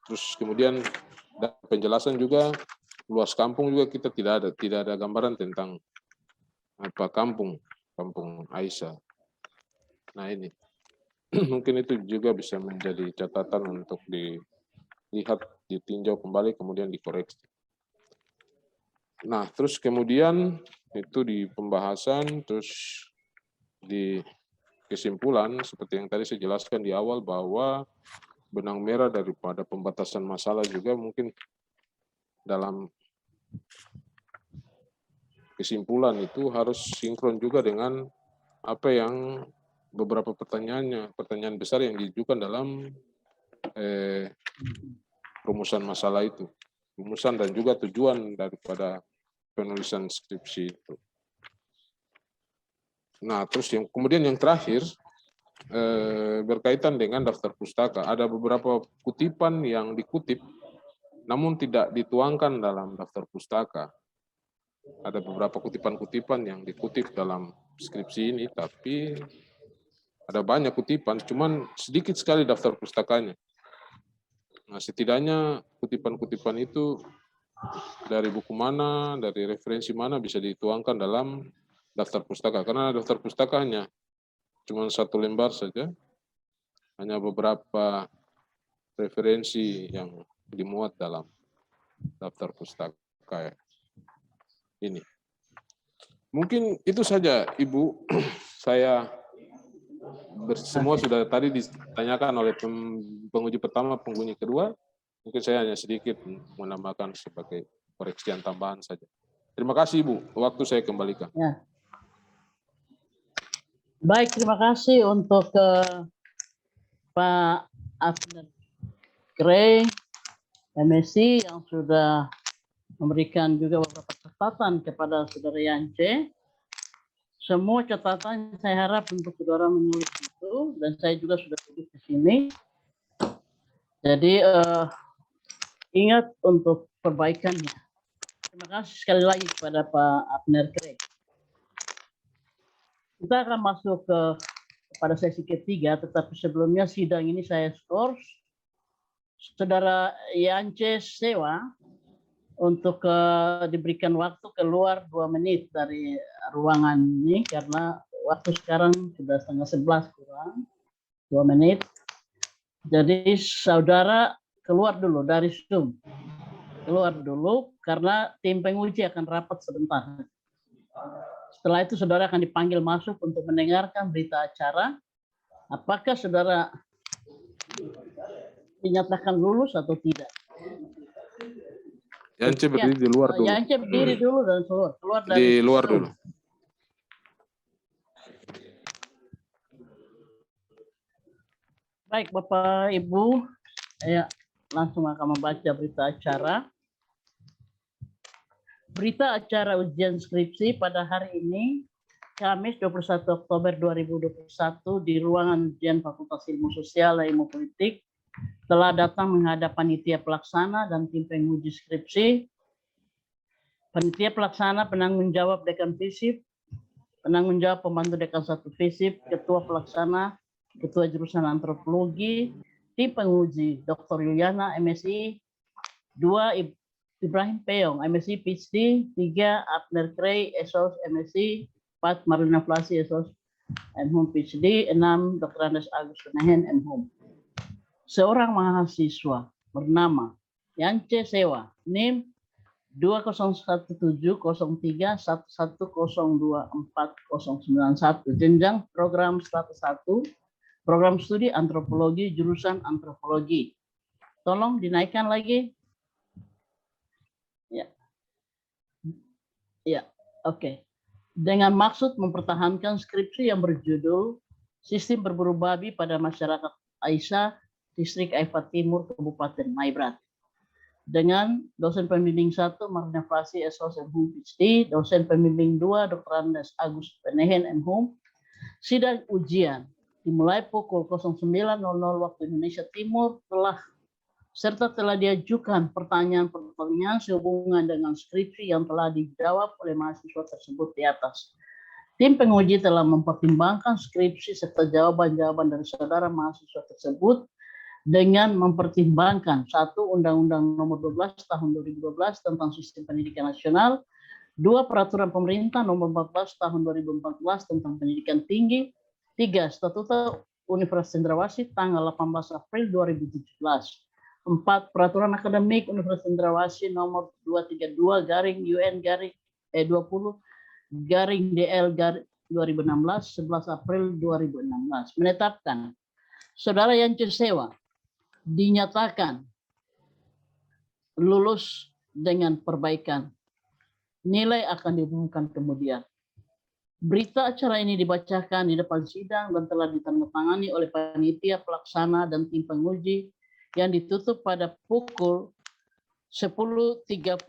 Terus kemudian penjelasan juga luas kampung juga kita tidak ada gambaran tentang kampung Aisyah. Nah ini mungkin itu juga bisa menjadi catatan untuk dilihat, ditinjau kembali, kemudian dikoreksi. Nah, terus kemudian itu di pembahasan, terus di kesimpulan, seperti yang tadi saya jelaskan di awal, bahwa benang merah daripada pembatasan masalah juga mungkin dalam kesimpulan itu harus sinkron juga dengan apa yang beberapa pertanyaan besar yang diajukan dalam rumusan masalah itu, rumusan dan juga tujuan daripada penulisan skripsi itu. Nah, terus kemudian yang terakhir berkaitan dengan daftar pustaka. Ada beberapa kutipan yang dikutip, namun tidak dituangkan dalam daftar pustaka. Ada beberapa kutipan-kutipan yang dikutip dalam skripsi ini, tapi ada banyak kutipan, cuman sedikit sekali daftar pustakanya. Nah, setidaknya kutipan-kutipan itu dari buku mana, dari referensi mana bisa dituangkan dalam daftar pustaka. Karena daftar pustaka hanya cuma 1 lembar saja, hanya beberapa referensi yang dimuat dalam daftar pustaka ini. Mungkin itu saja, Ibu, saya semua sudah tadi ditanyakan oleh penguji pertama, penguji kedua. Mungkin saya hanya sedikit menambahkan sebagai koreksian tambahan saja. Terima kasih Ibu, waktu saya kembalikan. Ya. Baik, terima kasih untuk Pak Abner Gray, MSc yang sudah memberikan juga beberapa catatan kepada Saudara Yance. Semua catatan saya harap untuk saudara menulis itu, dan saya juga sudah tulis di sini. Jadi ingat untuk perbaikannya. Terima kasih sekali lagi kepada Pak Abner Gray. Kita akan masuk pada sesi ketiga, tetapi sebelumnya sidang ini saya skors. Saudara Yance Sewa untuk diberikan waktu keluar 2 menit dari ruangan ini karena waktu sekarang sudah 10:30 kurang 2 menit. Jadi saudara keluar dulu dari Zoom. Keluar dulu karena tim penguji akan rapat sebentar. Setelah itu saudara akan dipanggil masuk untuk mendengarkan berita acara. Apakah saudara dinyatakan lulus atau tidak? Yance berdiri di luar dulu. Yance berdiri dulu dan keluar dari Di luar dulu. Baik Bapak Ibu, saya langsung akan membaca berita acara. Berita acara ujian skripsi pada hari ini, Kamis 21 Oktober 2021 di ruangan ujian Fakultas Ilmu Sosial dan Ilmu Politik telah datang menghadap panitia pelaksana dan tim penguji skripsi. Panitia pelaksana penanggung jawab Dekan FISIP, penanggung jawab pembantu Dekan 1 FISIP, ketua pelaksana, ketua jurusan antropologi, tim penguji Dr. Yuliana MSI, 2 Ibrahim Peong MSI PhD, 3 Abner Gray SOS MSI, 4 Marlina Flasi SOS M.Hum PhD, 6 Dr. Andes Agus Penehen M.Hum. Seorang mahasiswa bernama Yance Sewa, NIM 20170311024091, jenjang program status 1, program studi antropologi, jurusan antropologi. Tolong dinaikkan lagi. Ya, oke. Dengan maksud mempertahankan skripsi yang berjudul Sistem Berburu Babi pada Masyarakat Aisyah, Distrik Aifa Timur, Kabupaten Maibrat. Dengan dosen pembimbing 1 Marlina Flasi SOS M.Hum PhD, dosen pembimbing 2 Dr. Andes Agus Penehen M.Hum. Sidang ujian dimulai pukul 09.00 waktu Indonesia Timur telah diajukan pertanyaan-pertanyaan sehubungan dengan skripsi yang telah dijawab oleh mahasiswa tersebut di atas. Tim penguji telah mempertimbangkan skripsi serta jawaban-jawaban dari saudara mahasiswa tersebut dengan mempertimbangkan 1. Undang-Undang Nomor 12 Tahun 2012 tentang Sistem Pendidikan Nasional, 2. Peraturan Pemerintah Nomor 14 Tahun 2014 tentang Pendidikan Tinggi, 3. Statuta Universitas Cendrawasih tanggal 18 April 2017, 4. Peraturan Akademik Universitas Cendrawasih Nomor 232/UN-20-DL/2016 11 April 2016 menetapkan saudara Yance Sewa dinyatakan lulus dengan perbaikan. Nilai akan diumumkan kemudian. Berita acara ini dibacakan di depan sidang dan telah ditandatangani oleh panitia pelaksana dan tim penguji yang ditutup pada pukul 10.35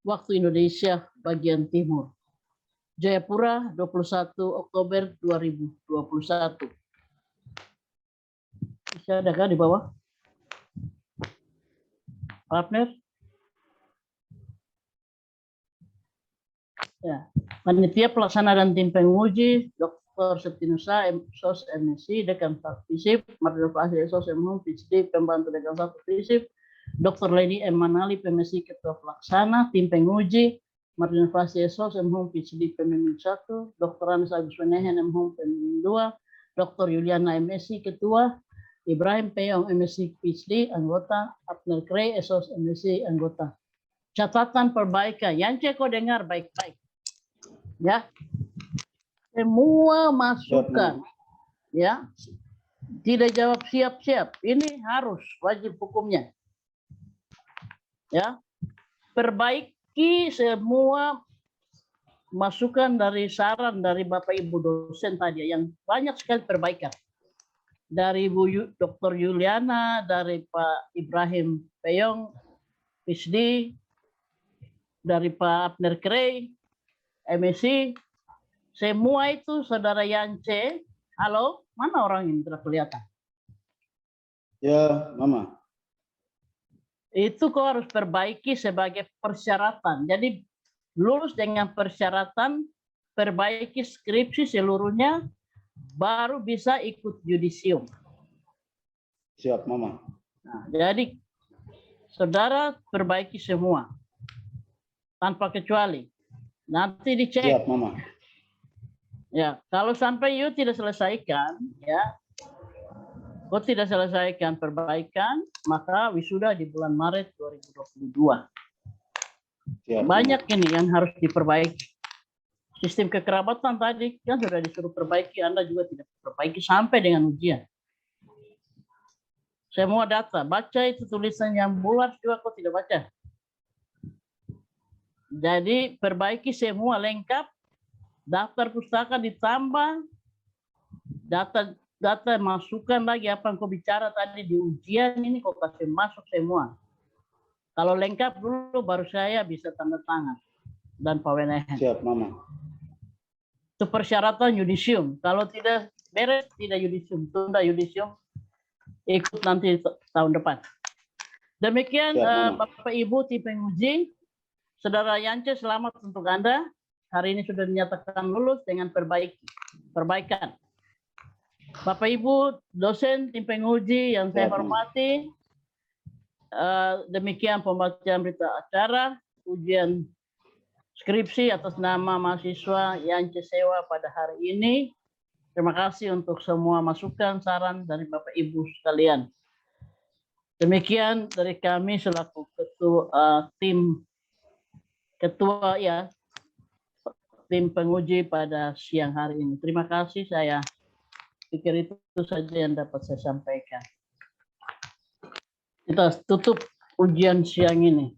waktu Indonesia bagian Timur. Jayapura, 21 Oktober 2021. Bisa ada di bawah? Partner? Ya. Panitia pelaksana dan tim penguji, Dr. Setinusa, SOS MSI, Dekan 4 FISIP, Marlina Flasi SOS M.Hum PhD, pembantu Dekan 1 FISIP, Dr. Lady M. Manali, PMSI, ketua pelaksana, tim penguji, Marlina Flasi SOS M.Hum PhD, pembimbing 1, Dr. Andes Agus Penehen M.Hum pembimbing 2, Dr. Yuliana MSI, ketua, Ibrahim Peong MSI PhD, anggota, Abner Gray SOS MSI, anggota. Catatan perbaikan, Yance kau dengar baik-baik. Ya, semua masukan ya, tidak jawab siap-siap. Ini harus wajib hukumnya. Ya, perbaiki semua masukan dari saran dari Bapak Ibu dosen tadi yang banyak sekali perbaikan. Dari Dr. Yuliana, dari Pak Ibrahim Peyong, PhD, dari Pak Abner Krey, MSc, semua itu Saudara Yance. Halo, mana orang yang tidak kelihatan? Ya, Mama. Itu kau harus perbaiki sebagai persyaratan. Jadi lulus dengan persyaratan, perbaiki skripsi seluruhnya, baru bisa ikut yudisium. Siap, Mama. Nah, jadi saudara perbaiki semua tanpa kecuali. Nanti dicek. Siap, Mama. Ya, kalau sampai you tidak selesaikan, ya, kau tidak selesaikan perbaikan, maka wisuda di bulan Maret 2022. Siap, Banyak ini yang harus diperbaiki. Sistem kekerabatan tadi kan sudah disuruh perbaiki, Anda juga tidak perbaiki sampai dengan ujian. Semua data, baca itu tulisan yang bulat juga kok tidak baca. Jadi perbaiki semua lengkap, daftar pustaka ditambah, data masukkan lagi apa yang kau bicara tadi di ujian ini kau kasih masuk semua. Kalau lengkap dulu baru saya bisa tanda tangan dan Pak Wenehan. Siap, Mama. Itu persyaratan yudisium. Kalau tidak beres, tidak yudisium. Tunda yudisium, ikut nanti tahun depan. Demikian Bapak Ibu tim penguji, Saudara Yance, selamat untuk Anda. Hari ini sudah dinyatakan lulus dengan perbaikan. Bapak Ibu dosen tim penguji yang saya hormati, demikian pembacaan berita acara, ujian skripsi atas nama mahasiswa Yance Sewa pada hari ini. Terima kasih untuk semua masukan, saran dari Bapak Ibu sekalian. Demikian dari kami selaku tim penguji pada siang hari ini. Terima kasih, saya pikir itu saja yang dapat saya sampaikan. Kita tutup ujian siang ini.